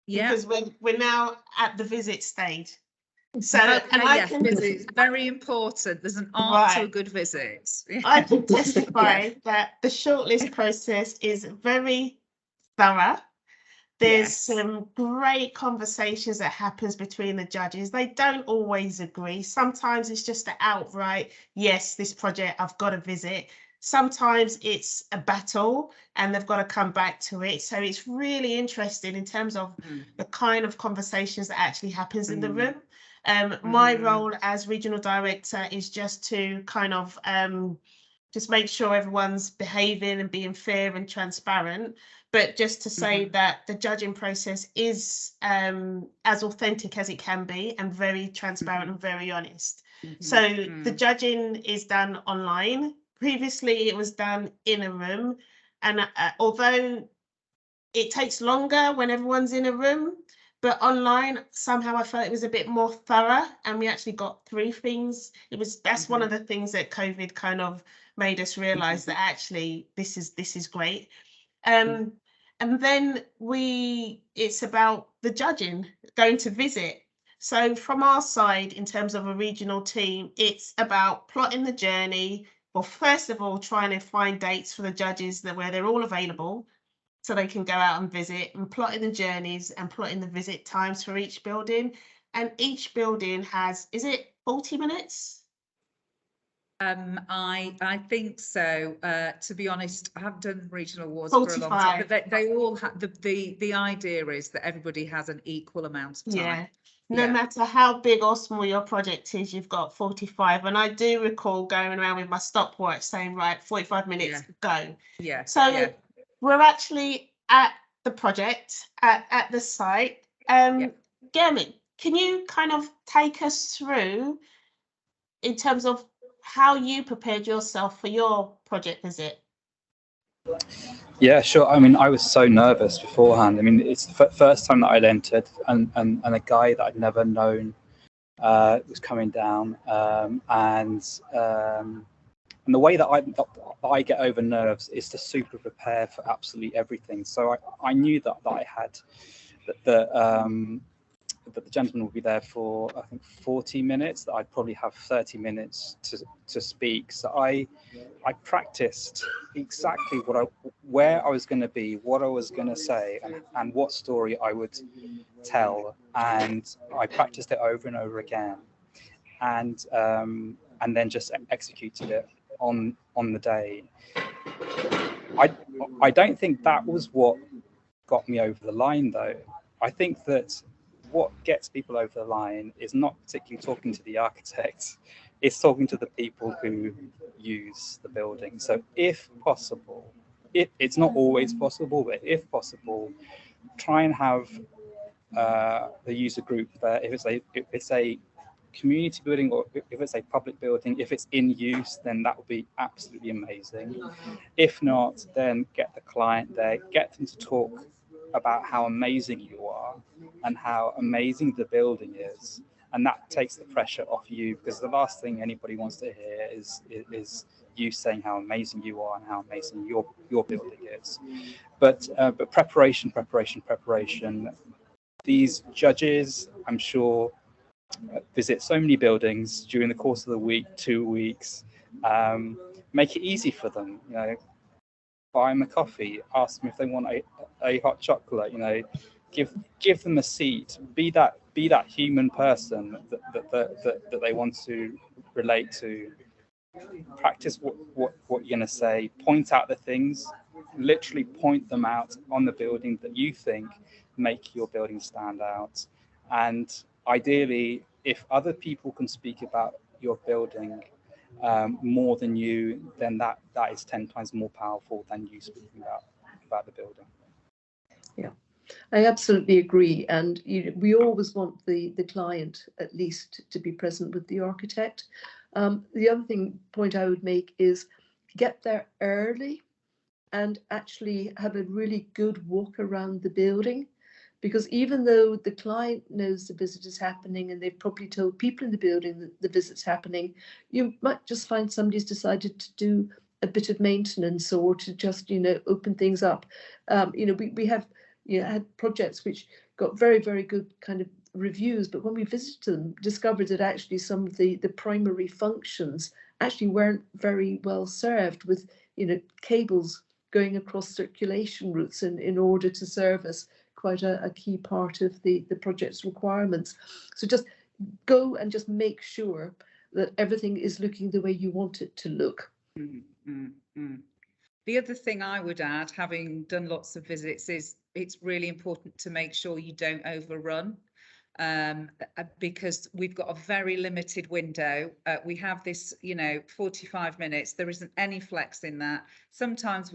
C: Yeah.
A: Because we're now at the visit stage. So,
C: Okay,
A: and
C: yes, visit, very important. There's an art to a good visit.
A: I can testify that the shortlist process is very thorough. There's some great conversations that happens between the judges. They don't always agree. Sometimes it's just an outright, yes, this project I've got to visit. Sometimes it's a battle and they've got to come back to it. So it's really interesting in terms of the kind of conversations that actually happens in the room. My role as regional director is just to kind of just make sure everyone's behaving and being fair and transparent. But just to say that the judging process is as authentic as it can be and very transparent and very honest. So the judging is done online. Previously, it was done in a room. And although it takes longer when everyone's in a room, but online, somehow I felt it was a bit more thorough and we actually got through things. That's one of the things that COVID kind of made us realize that actually this is great. And then it's about the judging, going to visit. So from our side, in terms of a regional team, it's about plotting the journey. Well, first of all, trying to find dates for the judges where they're all available so they can go out and visit, and plotting the journeys and plotting the visit times for each building. And each building has, is it 40 minutes?
C: I think so. To be honest, I haven't done regional awards
A: 45.
C: for a long time, but they all have the idea is that everybody has an equal amount of time.
A: Yeah. No matter how big or small your project is, you've got 45. And I do recall going around with my stopwatch saying, right, 45 minutes, go.
C: Yeah.
A: So we're actually at the project, at the site. Gurmeet, can you kind of take us through in terms of how you prepared yourself for your project visit?
D: Yeah, sure. I mean, I was so nervous beforehand. I mean, it's the first time that I'd entered, and a guy that I'd never known was coming down, and the way that I get over nerves is to super prepare for absolutely everything. So I knew that I had the gentleman will be there for, I think, 40 minutes. I'd probably have 30 minutes to speak. So I practiced exactly where I was going to be, what I was going to say, and what story I would tell. And I practiced it over and over again, and then just executed it on the day. I don't think that was what got me over the line, though. I think that what gets people over the line is not particularly talking to the architect, it's talking to the people who use the building. So if possible, it's not always possible, but if possible, try and have the user group there. If it's a community building, or if it's a public building, if it's in use, then that would be absolutely amazing. If not, then get the client there, get them to talk about how amazing you are and how amazing the building is, and that takes the pressure off you, because the last thing anybody wants to hear is you saying how amazing you are and how amazing your building is. But preparation. These judges, I'm sure, visit so many buildings during the course of the week, 2 weeks. Make it easy for them, you know. Buy them a coffee, ask them if they want a hot chocolate, you know, give them a seat, be that human person that they want to relate to. Practice what you're going to say, point out the things, literally point them out on the building that you think make your building stand out. And ideally, if other people can speak about your building more than you, then that is 10 times more powerful than you speaking about the building. Yeah,
B: I absolutely agree. And we always want the client at least to be present with the architect. The other point I would make is get there early and actually have a really good walk around the building. Because even though the client knows the visit is happening and they've probably told people in the building that the visit's happening, you might just find somebody's decided to do a bit of maintenance or to just, open things up. We have had projects which got very, very good kind of reviews, but when we visited them, discovered that actually some of the primary functions actually weren't very well served, with cables going across circulation routes in order to service quite a key part of the project's requirements. So just go and just make sure that everything is looking the way you want it to look.
C: The other thing I would add, having done lots of visits, is it's really important to make sure you don't overrun, because we've got a very limited window. We have this, 45 minutes. There isn't any flex in that. Sometimes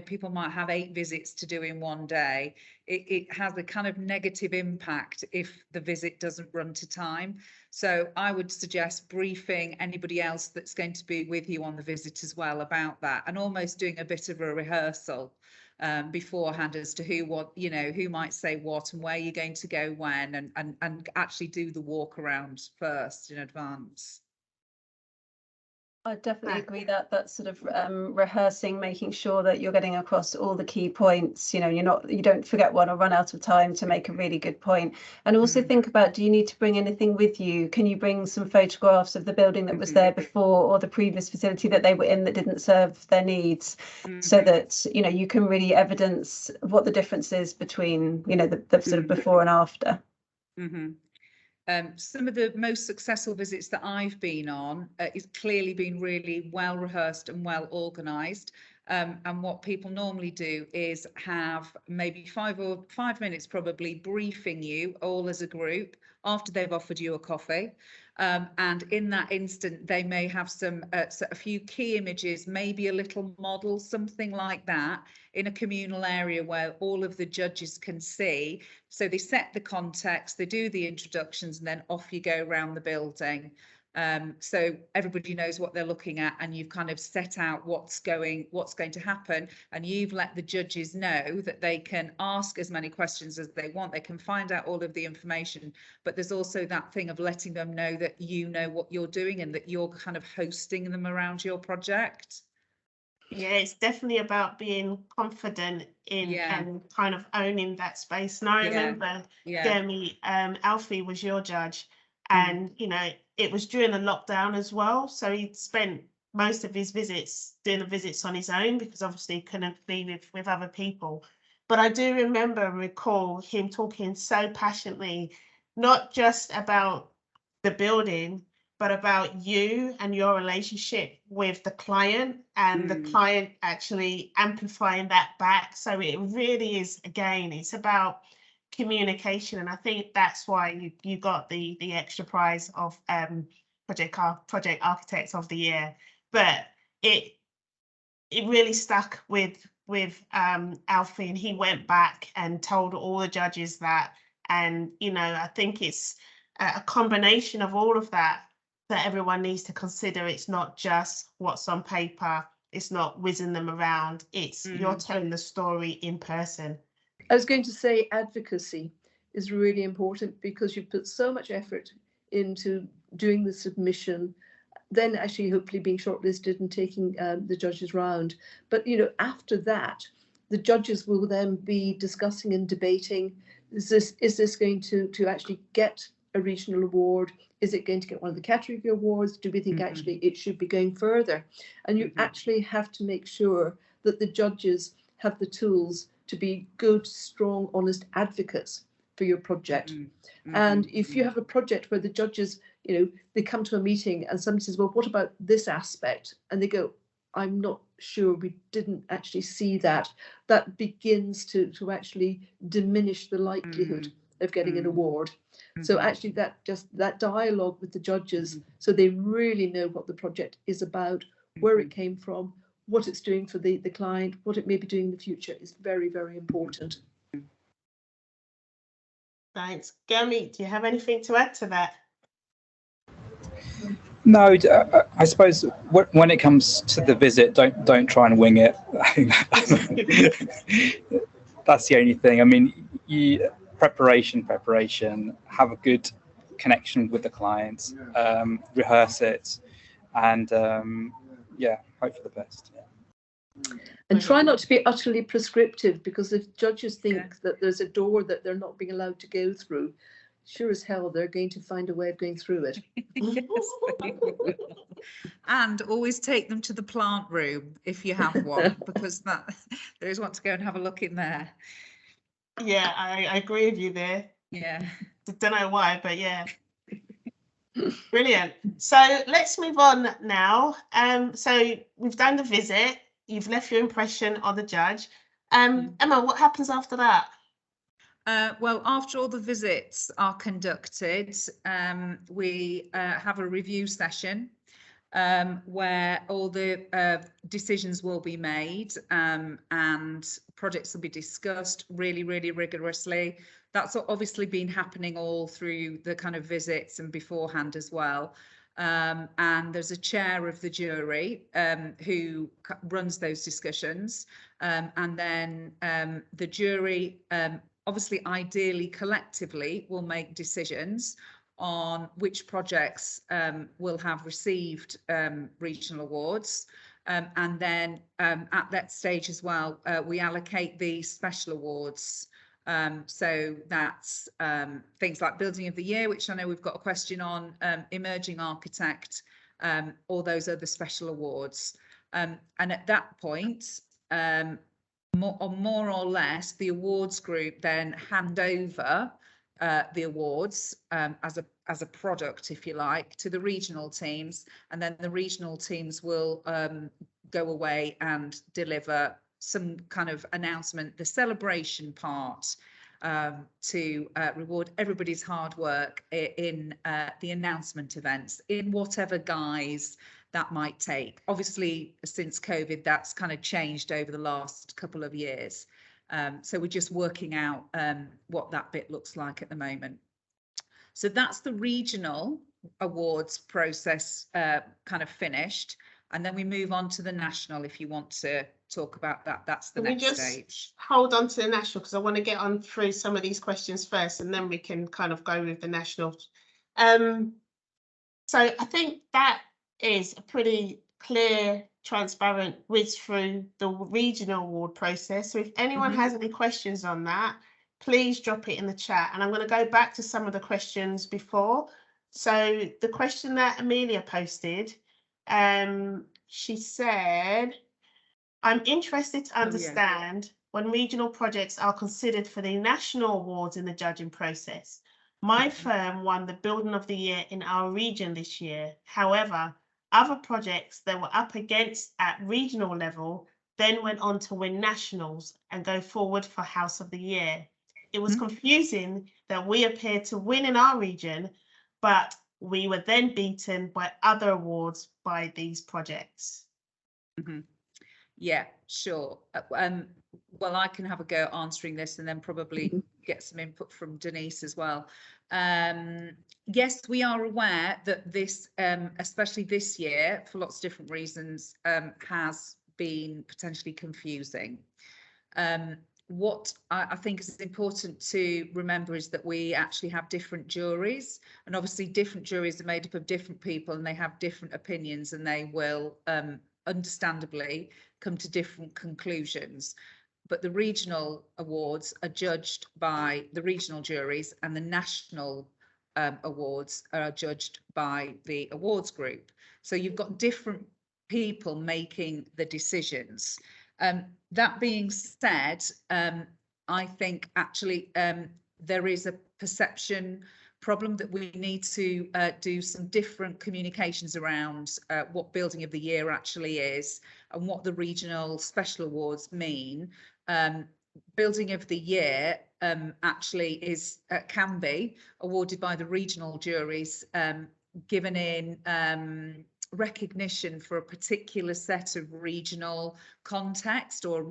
C: people might have 8 visits to do in one day. It has a kind of negative impact if the visit doesn't run to time. So I would suggest briefing anybody else that's going to be with you on the visit as well about that, and almost doing a bit of a rehearsal beforehand as to who might say what and where you're going to go when, and actually do the walk around first in advance.
E: I definitely agree that sort of rehearsing, making sure that you're getting across all the key points. You don't forget one or run out of time to make a really good point. And also think about, do you need to bring anything with you? Can you bring some photographs of the building that was there before, or the previous facility that they were in that didn't serve their needs, so that you can really evidence what the difference is between the sort of before and after.
C: Some of the most successful visits that I've been on is clearly been really well rehearsed and well organised. And what people normally do is have maybe 5 minutes probably briefing you all as a group after they've offered you a coffee. And in that instant, they may have a few key images, maybe a little model, something like that, in a communal area where all of the judges can see. So they set the context, they do the introductions, and then off you go around the building. So everybody knows what they're looking at, and you've kind of set out what's going to happen, and you've let the judges know that they can ask as many questions as they want, they can find out all of the information, but there's also that thing of letting them know that you know what you're doing and that you're kind of hosting them around your project.
A: Yeah, it's definitely about being confident in and kind of owning that space. And I remember, Gurmeet, Alfie was your judge, and you know, it was during the lockdown as well. So he spent most of his visits doing the visits on his own because obviously he couldn't be with other people. But I do remember and recall him talking so passionately, not just about the building, but about you and your relationship with the client and the client actually amplifying that back. So it really is, again, it's about communication. And I think that's why you got the extra prize of Project Architects of the Year. But it really stuck with Alfie, and he went back and told all the judges that. And, you know, I think it's a combination of all of that everyone needs to consider. It's not just what's on paper, it's not whizzing them around, it's you're telling the story in person.
B: I was going to say advocacy is really important because you put so much effort into doing the submission, then actually hopefully being shortlisted and taking the judges round. But you know, after that, the judges will then be discussing and debating, is this going to actually get a regional award? Is it going to get one of the category awards? Do we think actually it should be going further? And you actually have to make sure that the judges have the tools to be good, strong, honest advocates for your project. And if you have a project where the judges, you know, they come to a meeting and somebody says, well, what about this aspect? And they go, I'm not sure, we didn't actually see that. That begins to actually diminish the likelihood of getting an award. So actually that dialogue with the judges, so they really know what the project is about, where it came from, what it's doing for the client, what it may be doing in the future is very, very important.
A: Thanks. Gurmeet, do you have anything to add to that?
D: No, I suppose when it comes to the visit, don't try and wing it. That's the only thing. I mean, preparation, have a good connection with the clients, rehearse it, and hope for the best.
B: And try not to be utterly prescriptive, because if judges think that there's a door that they're not being allowed to go through, sure as hell they're going to find a way of going through it.
C: And always take them to the plant room if you have one, because there is one to go and have a look in there.
A: Yeah, I agree with you there.
C: Yeah.
A: Don't know why, but yeah. Brilliant. So let's move on now. So we've done the visit. You've left your impression on the judge. Emma, what happens after that?
C: Well, after all the visits are conducted, we have a review session where all the decisions will be made and projects will be discussed really, really rigorously. That's obviously been happening all through the kind of visits and beforehand as well. And there's a chair of the jury who runs those discussions. And then the jury, obviously, ideally, collectively, will make decisions on which projects will have received regional awards. And then at that stage as well, we allocate the special awards. So that's things like Building of the Year, which I know we've got a question on, Emerging Architect, all those other special awards. And at that point, more or less, the awards group then hand over the awards as a product, if you like, to the regional teams, and then the regional teams will go away and deliver some kind of announcement, the celebration part, to reward everybody's hard work in the announcement events in whatever guise that might take. Obviously, since COVID, that's kind of changed over the last couple of years. So we're just working out what that bit looks like at the moment. So that's the regional awards process kind of finished. And then we move on to the national, if you want to talk about that. That's the next stage.
A: Hold on to the national, because I want to get on through some of these questions first, and then we can kind of go with the national. So I think that is a pretty clear transparent whiz through the regional award process. So if anyone has any questions on that, please drop it in the chat. And I'm going to go back to some of the questions before. So the question that Amelia posted, she said, I'm interested to understand when regional projects are considered for the national awards in the judging process. My firm won the Building of the Year in our region this year. However, other projects that were up against at regional level then went on to win nationals and go forward for House of the Year. It was confusing that we appeared to win in our region, but we were then beaten by other awards by these projects.
C: Yeah, sure. Well, I can have a go at answering this and then probably get some input from Denise as well. Yes, we are aware that this, especially this year, for lots of different reasons, has been potentially confusing. What I think is important to remember is that we actually have different juries, and obviously different juries are made up of different people and they have different opinions, and they will understandably come to different conclusions. But the regional awards are judged by the regional juries, and the national awards are judged by the awards group. So you've got different people making the decisions. That being said, I think actually there is a perception problem that we need to do some different communications around what Building of the Year actually is and what the regional special awards mean. Building of the Year actually is can be awarded by the regional juries, given in recognition for a particular set of regional context, or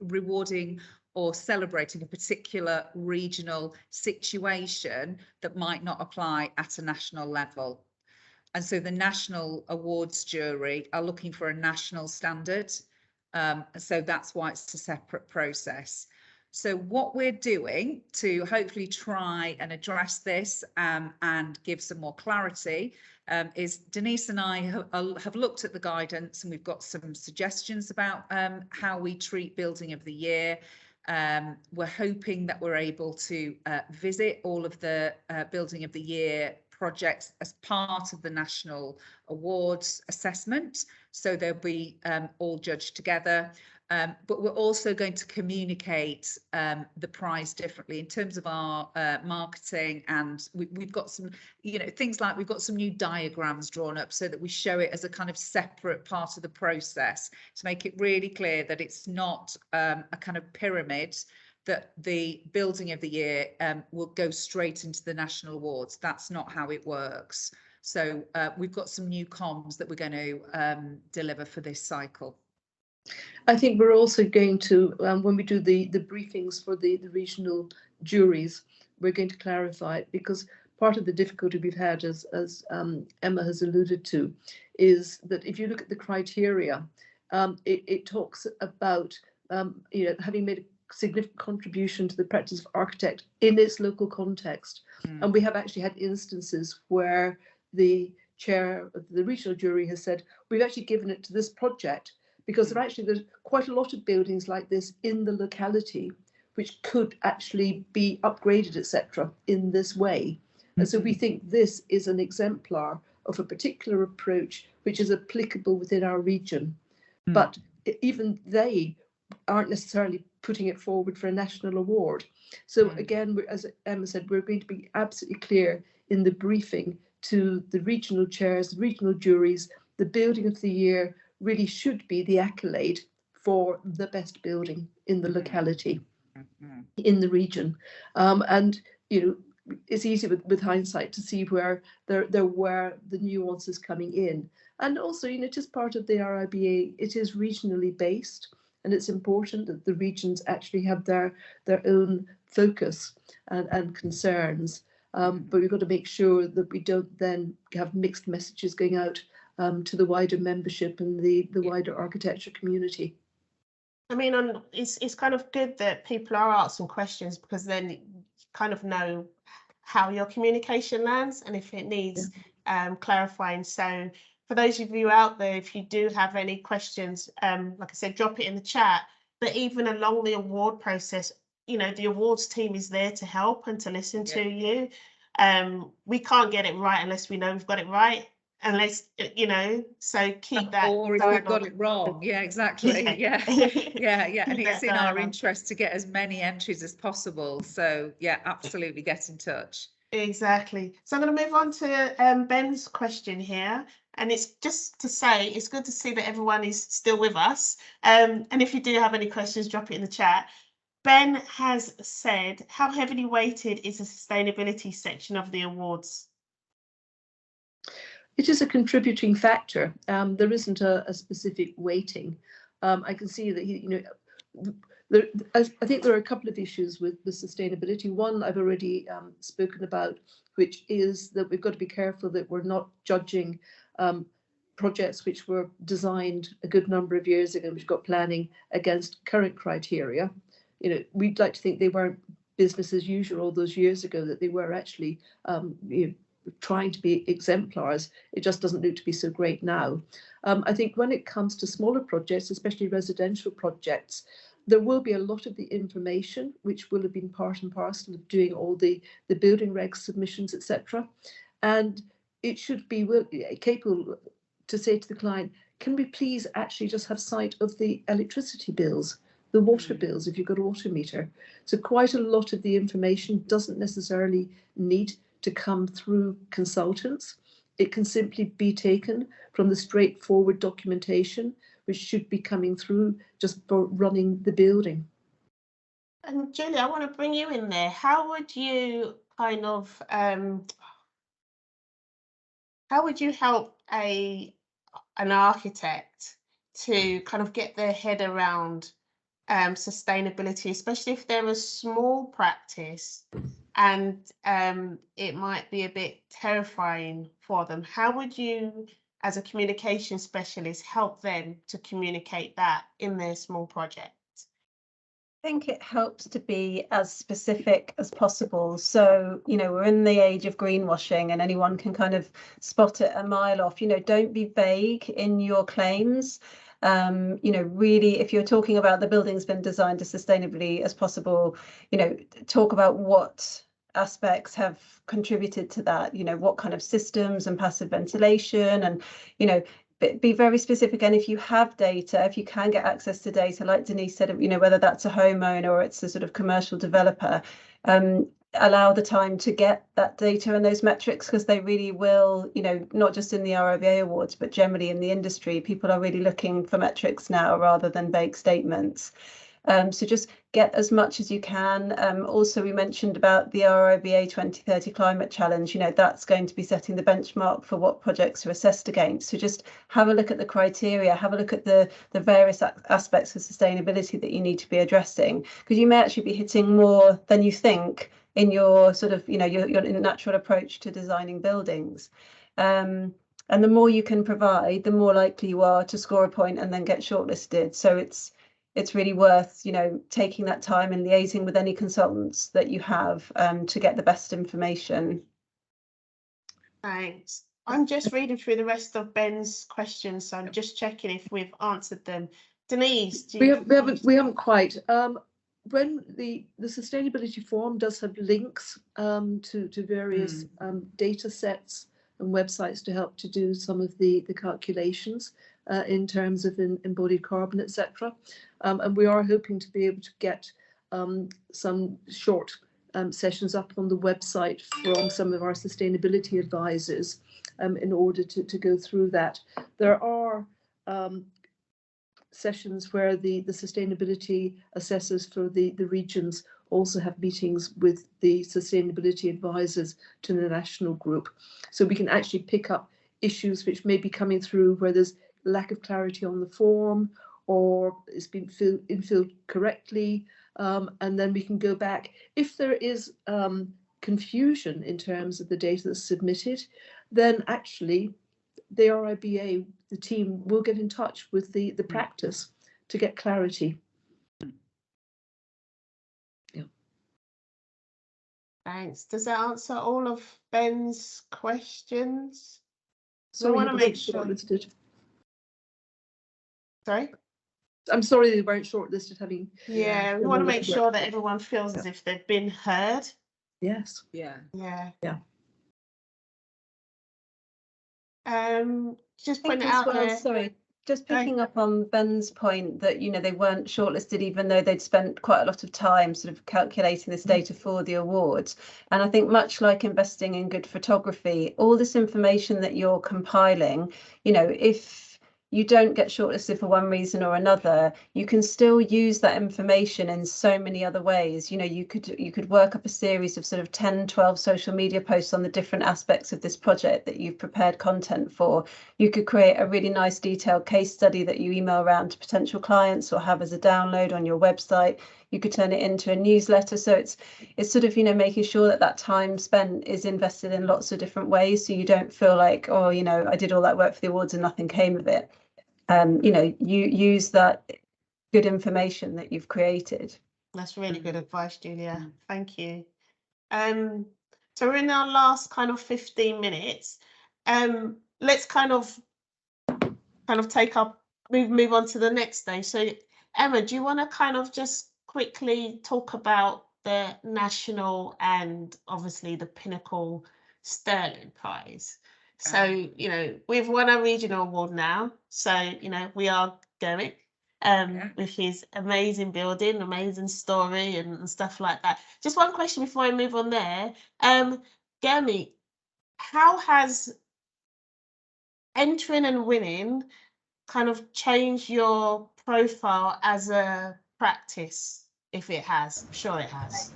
C: rewarding or celebrating a particular regional situation that might not apply at a national level. And so the national awards jury are looking for a national standard. So that's why it's a separate process. So what we're doing to hopefully try and address this and give some more clarity is Denise and I have looked at the guidance, and we've got some suggestions about how we treat Building of the Year. We're hoping that we're able to visit all of the Building of the Year projects as part of the National Awards assessment. So they'll be all judged together. But we're also going to communicate the prize differently in terms of our marketing, and we've got some, things like we've got some new diagrams drawn up so that we show it as a kind of separate part of the process to make it really clear that it's not a kind of pyramid, that the Building of the Year will go straight into the National Awards. That's not how it works. So we've got some new comms that we're going to deliver for this cycle.
B: I think we're also going to, when we do the briefings for the regional juries, we're going to clarify it, because part of the difficulty we've had, as Emma has alluded to, is that if you look at the criteria, it talks about having made a significant contribution to the practice of architect in its local context. And we have actually had instances where the chair of the regional jury has said, we've actually given it to this project because there's quite a lot of buildings like this in the locality which could actually be upgraded, etc., in this way. And so we think this is an exemplar of a particular approach which is applicable within our region. But even they aren't necessarily putting it forward for a national award. So again, as Emma said, we're going to be absolutely clear in the briefing to the regional chairs, the regional juries. The Building of the Year really should be the accolade for the best building in the locality, in the region. And it's easy with hindsight to see where there were the nuances coming in. And also, just part of the RIBA, it is regionally based, and it's important that the regions actually have their own focus and concerns. But we've got to make sure that we don't then have mixed messages going out to the wider membership and the wider architecture community.
A: I mean, it's kind of good that people are asking questions, because then you kind of know how your communication lands and if it needs clarifying. So for those of you out there, if you do have any questions, like I said, drop it in the chat. But even along the award process, you know, the awards team is there to help and to listen to you. We can't get it right unless we know we've got it right. Unless, you know, so keep that.
C: Or if we've got it wrong. Yeah, exactly. Yeah. And it's in our interest to get as many entries as possible. So yeah, absolutely get in touch.
A: Exactly. So I'm going to move on to Ben's question here. And it's just to say, it's good to see that everyone is still with us. And if you do have any questions, drop it in the chat. Ben has said, how heavily weighted is the sustainability section of the awards?
B: It is a contributing factor. There isn't a specific weighting. I can see that, I think there are a couple of issues with the sustainability. One I've already spoken about, which is that we've got to be careful that we're not judging projects which were designed a good number of years ago, which got planning against current criteria. You know, we'd like to think they weren't business as usual all those years ago, that they were actually trying to be exemplars. It just doesn't look to be so great now. I think when it comes to smaller projects, especially residential projects, there will be a lot of the information which will have been part and parcel of doing all the building regs submissions, etc. And it should be capable to say to the client, can we please actually just have sight of the electricity bills, the water bills, if you've got a water meter. So quite a lot of the information doesn't necessarily need to come through consultants. It can simply be taken from the straightforward documentation, which should be coming through just for running the building.
A: And Julie, I want to bring you in there. How would you kind of, how would you help an architect to kind of get their head around sustainability, especially if they're a small practice and it might be a bit terrifying for them? How would you, as a communication specialist, help them to communicate that in their small project?
E: I think it helps to be as specific as possible. So, you know, we're in the age of greenwashing and anyone can kind of spot it a mile off. You know, don't be vague in your claims. You know, really, if you're talking about the building's been designed as sustainably as possible, you know, talk about what aspects have contributed to that, you know, what kind of systems and passive ventilation, and, you know, be very specific. And if you have data, if you can get access to data, like Denise said, you know, whether that's a homeowner or it's a sort of commercial developer, allow the time to get that data and those metrics, because they really will, you know, not just in the RIBA awards, but generally in the industry, people are really looking for metrics now rather than vague statements. So just get as much as you can. Also, we mentioned about the RIBA 2030 Climate Challenge. You know, that's going to be setting the benchmark for what projects are assessed against. So just have a look at the criteria, have a look at the various aspects of sustainability that you need to be addressing, because you may actually be hitting more than you think in your sort of, you know, your natural approach to designing buildings. And the more you can provide, the more likely you are to score a point and then get shortlisted. So it's really worth, you know, taking that time and liaising with any consultants that you have to get the best information.
A: Thanks. I'm just reading through the rest of Ben's questions, so I'm just checking if we've answered them. Denise,
B: we haven't quite. When the sustainability forum does have links to various data sets and websites to help to do some of the calculations in terms of embodied carbon, etc. And we are hoping to be able to get some short sessions up on the website from some of our sustainability advisors in order to go through that. There are sessions where the sustainability assessors for the regions also have meetings with the sustainability advisors to the national group. So we can actually pick up issues which may be coming through where there's lack of clarity on the form or it's been infilled correctly. And then we can go back. If there is confusion in terms of the data that's submitted, then actually the RIBA, the team, will get in touch with the practice to get clarity. Yeah.
A: Thanks. Does that answer all of Ben's questions?
B: Sorry,
A: wanna
B: you
A: make
B: weren't
A: sure-
B: shortlisted.
A: Sorry?
B: I'm sorry they weren't shortlisted, having,
A: Yeah, we
B: Yeah,
A: want to
B: no,
A: make
B: no,
A: sure that everyone feels as if they've been heard.
B: yes.
C: Yeah.
A: Yeah.
B: Yeah.
A: Just
E: I think
A: putting it
E: as
A: out
E: well,
A: there.
E: sorry, just
A: Go.
E: picking up on Ben's point that, you know, they weren't shortlisted even though they'd spent quite a lot of time sort of calculating this data for the awards. And I think much like investing in good photography, all this information that you're compiling, you know, if you don't get shortlisted for one reason or another, you can still use that information in so many other ways. You know, you could work up a series of sort of 10, 12 social media posts on the different aspects of this project that you've prepared content for. You could create a really nice detailed case study that you email around to potential clients or have as a download on your website. You could turn it into a newsletter. So it's sort of, you know, making sure that that time spent is invested in lots of different ways. So you don't feel like, oh, you know, I did all that work for the awards and nothing came of it. You know, you use that good information that you've created.
A: That's really good advice, Julia. Thank you. So we're in our last kind of 15 minutes. Let's kind of take up, move on to the next day. So Emma, do you want to kind of just quickly talk about the national and obviously the Pinnacle Sterling Prize? So, you know, we've won a regional award now. So, you know, we are Gurmeet, with his amazing building, amazing story and stuff like that. Just one question before I move on there. Gurmeet, how has entering and winning kind of changed your profile as a practice, if it has? I'm sure it has.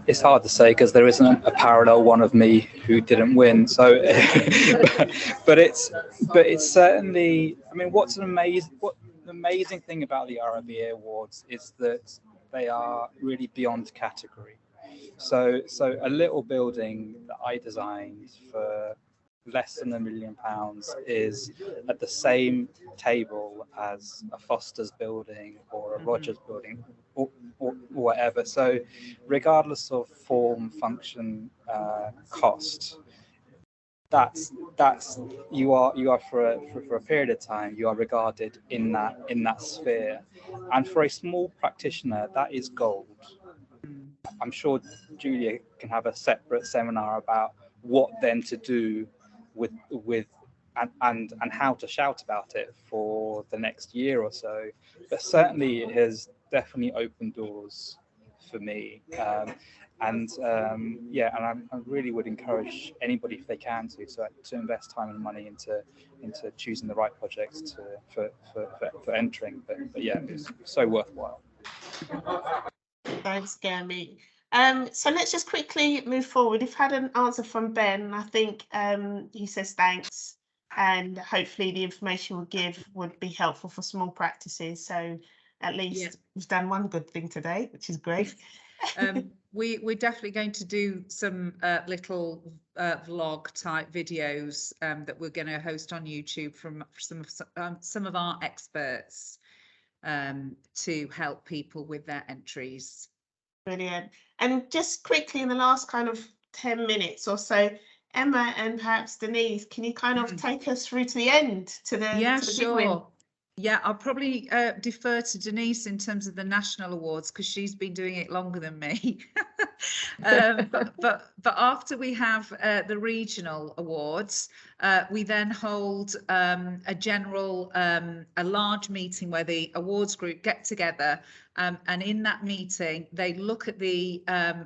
D: It's hard to say because there isn't a parallel one of me who didn't win. So, but it's certainly. I mean, what the amazing thing about the RIBA Awards is that they are really beyond category. So a little building that I designed for less than £1 million is at the same table as a Foster's building or a Rogers building or whatever. So regardless of form, function, cost, that's you are for a period of time you are regarded in that sphere, and for a small practitioner that is gold. I'm sure Julia can have a separate seminar about what then to do with and how to shout about it for the next year or so. But certainly it has definitely opened doors for me. And I really would encourage anybody, if they can, to invest time and money into choosing the right projects for entering. But yeah, it's so worthwhile.
A: Thanks, Gurmeet. So let's just quickly move forward. We've had an answer from Ben. I think he says thanks, and hopefully the information we'll give would be helpful for small practices. So at least we've done one good thing today, which is great.
C: We're definitely going to do some little vlog type videos that we're going to host on YouTube from some of our experts to help people with their entries.
A: Brilliant. And just quickly in the last kind of 10 minutes or so, Emma and perhaps Denise, can you kind of take us through to the end, to the big win?
C: Yeah, I'll probably defer to Denise in terms of the national awards because she's been doing it longer than me. But after we have the regional awards, we then hold a general, a large meeting where the awards group get together, and in that meeting they look at the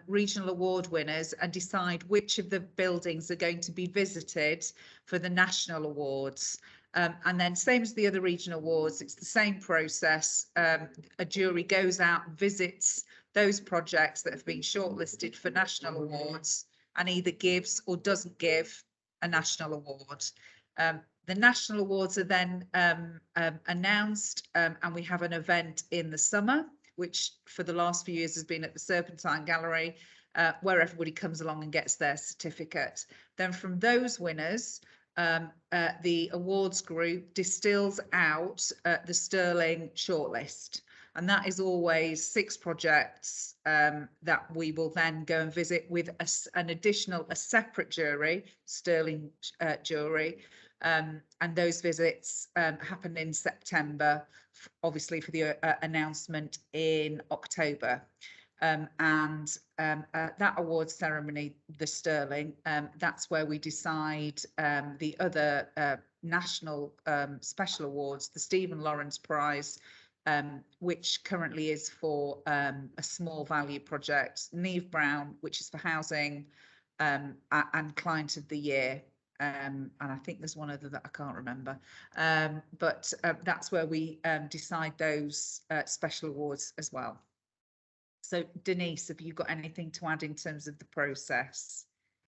C: regional award winners and decide which of the buildings are going to be visited for the national awards. And then same as the other regional awards, it's the same process. A jury goes out, visits those projects that have been shortlisted for national awards and either gives or doesn't give a national award. The national awards are then announced, and we have an event in the summer, which for the last few years has been at the Serpentine Gallery, where everybody comes along and gets their certificate. Then from those winners, the awards group distills out the Sterling shortlist. And that is always 6 projects that we will then go and visit with a separate jury, Sterling jury. And those visits happen in September, obviously for the announcement in October. That awards ceremony, the Sterling, that's where we decide the other national special awards, the Stephen Lawrence Prize, which currently is for a small value project, Neve Brown, which is for housing, and Client of the Year. And I think there's one other that I can't remember, but that's where we decide those special awards as well. So Denise, have you got anything to add in terms of the process?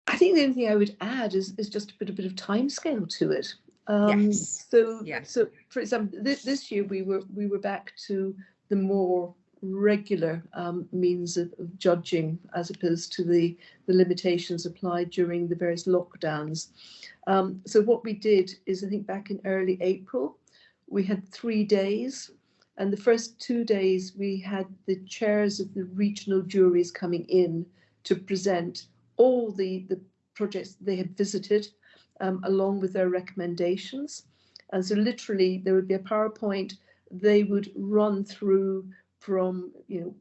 B: I think the only thing I would add is just a bit of time scale to it.
C: Yes.
B: So for example, this year we were back to the more regular means of judging, as opposed to the limitations applied during the various lockdowns. So what we did is, I think back in early April, we had 3 days. And the first 2 days, we had the chairs of the regional juries coming in to present all the projects they had visited, along with their recommendations. And so literally there would be a PowerPoint. They would run through from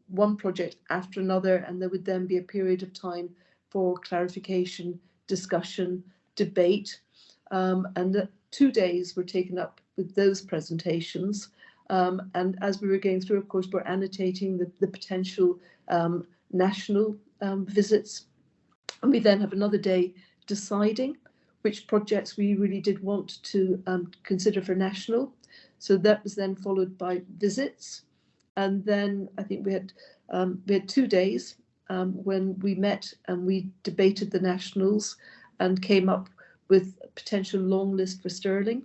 B: one project after another, and there would then be a period of time for clarification, discussion, debate. And the 2 days were taken up with those presentations. And as we were going through, of course, we're annotating the potential national visits. And we then have another day deciding which projects we really did want to consider for national. So that was then followed by visits. And then I think we had 2 days when we met and we debated the nationals and came up with a potential long list for Sterling.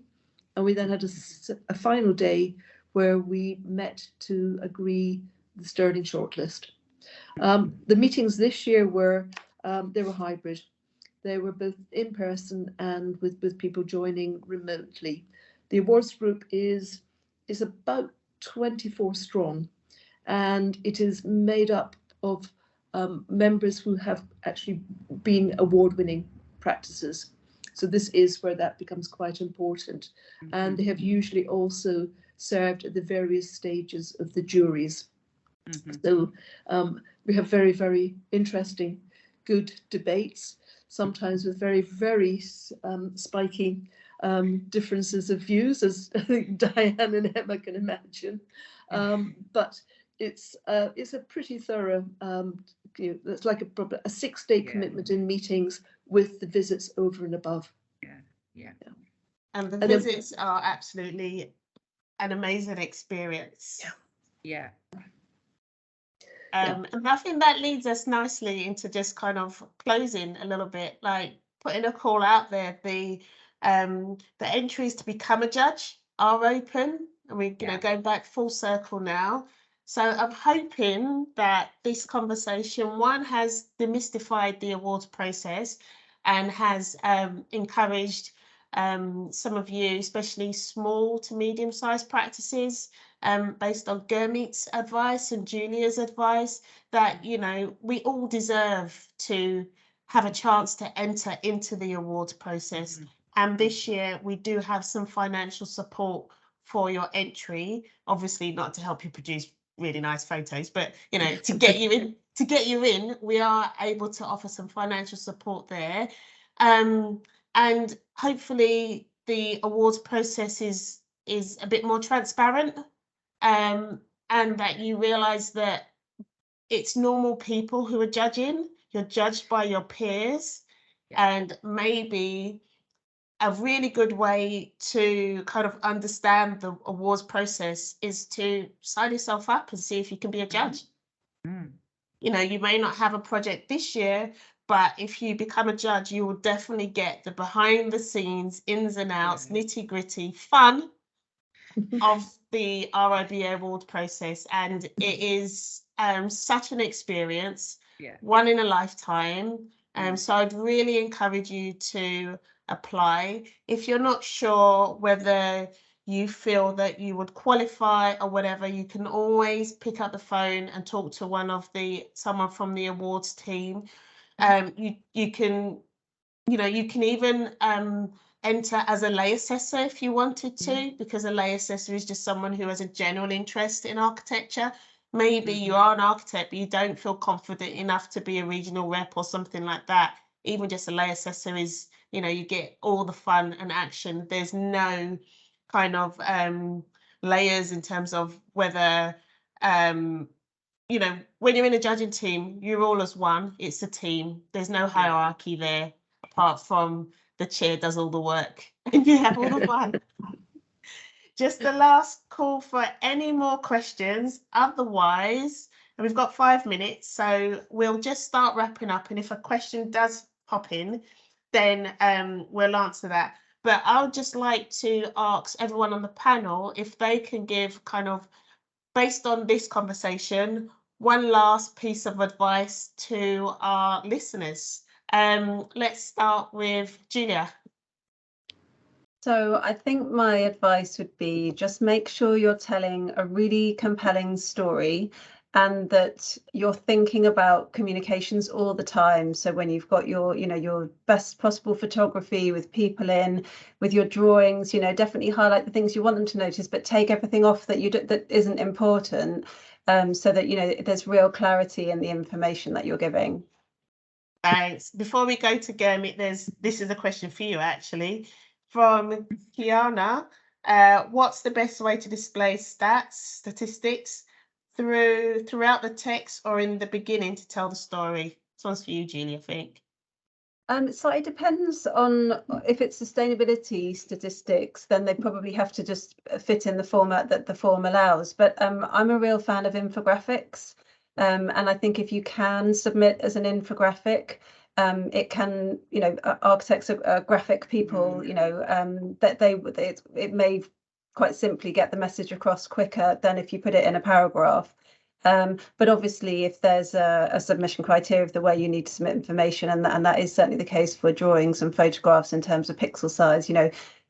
B: And we then had a final day where we met to agree the Sterling shortlist. The meetings this year were hybrid. They were both in person and with people joining remotely. The awards group is about 24 strong, and it is made up of members who have actually been award-winning practices. So this is where that becomes quite important. Mm-hmm. And they have usually also served at the various stages of the juries. Mm-hmm. So we have very, very interesting, good debates, sometimes with very, very spiky differences of views, as I think Diane and Emma can imagine. But it's a pretty thorough, it's like a 6-day commitment in meetings with the visits over and above.
C: Yeah.
A: And the visits are absolutely an amazing experience.
C: Yeah.
A: And I think that leads us nicely into just kind of closing a little bit, like putting a call out there. The entries to become a judge are open, and we're going back full circle now. So I'm hoping that this conversation, one, has demystified the awards process and has encouraged some of you, especially small to medium-sized practices, based on Gurmeet's advice and Julia's advice, that we all deserve to have a chance to enter into the awards process. Mm-hmm. And this year we do have some financial support for your entry, obviously not to help you produce really nice photos, but to get you in, we are able to offer some financial support there. And hopefully the awards process is a bit more transparent, and that you realise that it's normal people who are judging. You're judged by your peers, and maybe a really good way to kind of understand the awards process is to sign yourself up and see if you can be a judge. Mm. You may not have a project this year, but if you become a judge, you will definitely get the behind the scenes, ins and outs, nitty gritty fun of the RIBA award process. And it is such an experience, one in a lifetime. So I'd really encourage you to apply. If you're not sure whether you feel that you would qualify or whatever, you can always pick up the phone and talk to someone from the awards team. You can, you can even enter as a lay assessor if you wanted to, because a lay assessor is just someone who has a general interest in architecture. Maybe you are an architect, but you don't feel confident enough to be a regional rep or something like that. Even just a lay assessor is, you get all the fun and action. There's no kind of layers in terms of whether, when you're in a judging team, you're all as one. It's a team. There's no hierarchy there, apart from the chair does all the work and you have all the fun. Just the last call for any more questions. Otherwise, and we've got 5 minutes, so we'll just start wrapping up. And if a question does pop in, then we'll answer that. But I would just like to ask everyone on the panel if they can give kind of, based on this conversation, one last piece of advice to our listeners. Let's start with Julia.
E: So I think my advice would be just make sure you're telling a really compelling story, and that you're thinking about communications all the time. So when you've got your best possible photography with people in, with your drawings, definitely highlight the things you want them to notice, but take everything off that isn't important, so that there's real clarity in the information that you're giving.
A: Thanks. Before we go to Gurmeet, this is a question for you actually, from Kiana. What's the best way to display statistics throughout the text or in the beginning to tell the story? This one's for you, Julie, I think.
E: So it depends on if it's sustainability statistics, then they probably have to just fit in the format that the form allows. But I'm a real fan of infographics. And I think if you can submit as an infographic, it can, architects are graphic people, that it may quite simply get the message across quicker than if you put it in a paragraph. But obviously, if there's a submission criteria of the way you need to submit information, and that is certainly the case for drawings and photographs in terms of pixel size,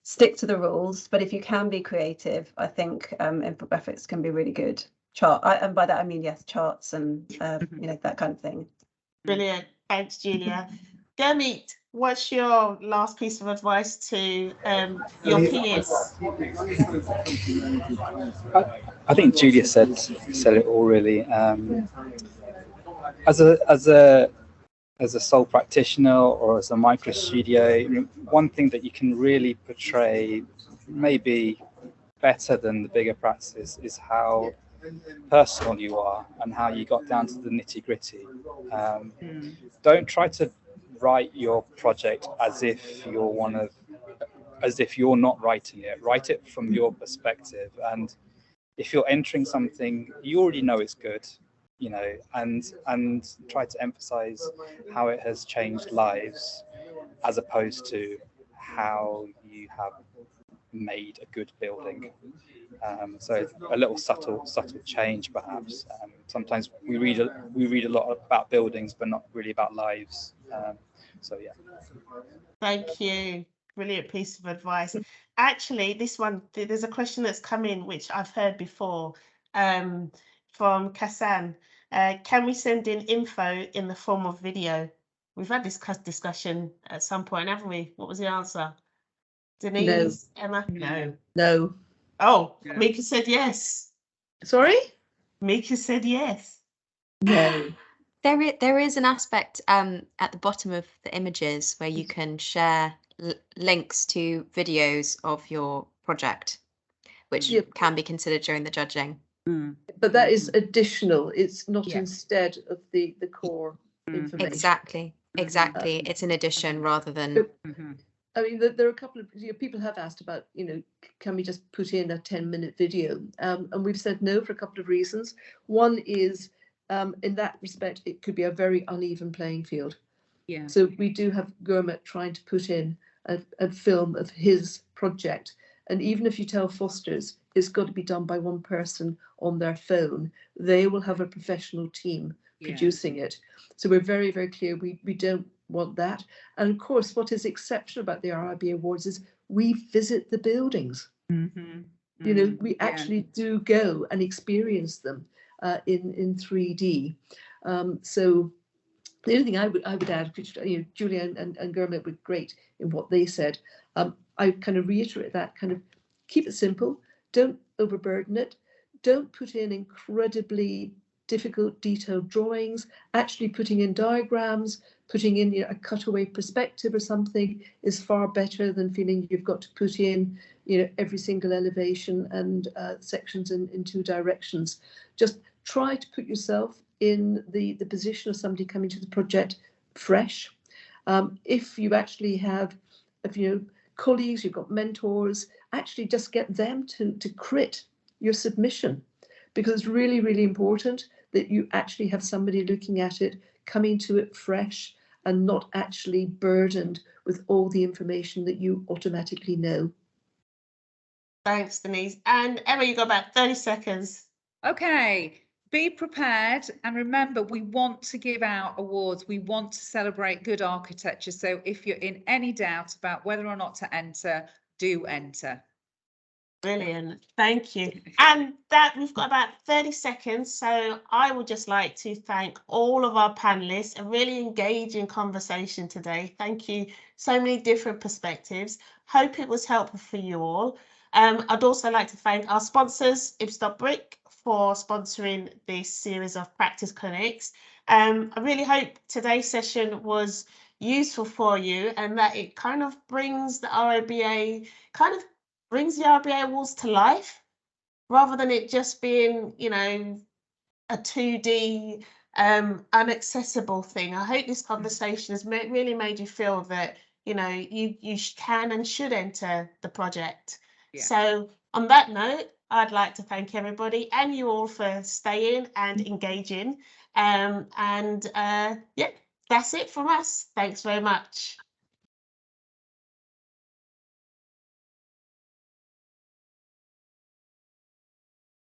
E: stick to the rules. But if you can be creative, I think infographics can be really good. And by that I mean, yes, charts and that kind of thing.
A: Brilliant. Thanks, Julia. Gurmeet, what's your last piece of advice to your peers?
D: I think Julia said it all really. As a sole practitioner or as a micro studio, one thing that you can really portray, maybe better than the bigger practices, is how personal you are and how you got down to the nitty-gritty. Don't try to write your project as if you're not writing it. Write it from your perspective, and if you're entering something, you already know it's good, and try to emphasize how it has changed lives, as opposed to how you have made a good building. So a little subtle change, perhaps. Sometimes we read a lot about buildings, but not really about lives. So yeah.
A: Thank you. Brilliant piece of advice. Actually, this one, there's a question that's come in which I've heard before, from Kassan. Can we send in info in the form of video? We've had this discussion at some point, haven't we? What was the answer? Denise? No. Emma? No. Oh, yeah. Mika said yes.
B: Sorry?
A: Mika said yes.
B: No.
F: There is an aspect at the bottom of the images where you can share links to videos of your project, which can be considered during the judging.
B: But that is additional. It's not instead of the core information.
F: Exactly. It's an addition rather than.
B: I mean, there are a couple of people have asked about, can we just put in a 10-minute video? And we've said no for a couple of reasons. One is, in that respect, it could be a very uneven playing field. Yeah. So we do have Gurmeet trying to put in a film of his project. And even if you tell Foster's, it's got to be done by one person on their phone. They will have a professional team producing it. So we're very, very clear. We don't want that. And of course, what is exceptional about the RIBA Awards is we visit the buildings. You know, we actually do go and experience them in 3D. So the only thing I would add, which, you know, Julia and Gurmeet were great in what they said. I kind of reiterate that, kind of keep it simple, don't overburden it, don't put in incredibly difficult detailed drawings. Actually putting in diagrams, putting in, you know, a cutaway perspective or something is far better than feeling you've got to put in, you know, every single elevation and sections in two directions. Just try to put yourself in the position of somebody coming to the project fresh. If you actually have, if you know, colleagues, you've got mentors, actually just get them to crit your submission, because it's really, really important that you actually have somebody looking at it, coming to it fresh and not actually burdened with all the information that you automatically know.
A: Thanks, Denise. And Emma, you got about 30 seconds.
C: Okay. Be prepared, and remember, we want to give out awards. We want to celebrate good architecture. So if you're in any doubt about whether or not to enter, do enter.
A: Brilliant. Thank you. And that we've got about 30 seconds. So I would just like to thank all of our panelists, a really engaging conversation today. Thank you. So many different perspectives. Hope it was helpful for you all. I'd also like to thank our sponsors, Ibstock Brick, for sponsoring this series of practice clinics. I really hope today's session was useful for you, and that it kind of brings the RIBA, brings the RIBA Awards to life, rather than it just being, you know, a 2D inaccessible thing. I hope this conversation has really made you feel that, you know, you can and should enter the project. Yeah. So on that note, I'd like to thank everybody and you all for staying and engaging. Yeah, that's it from us. Thanks very much.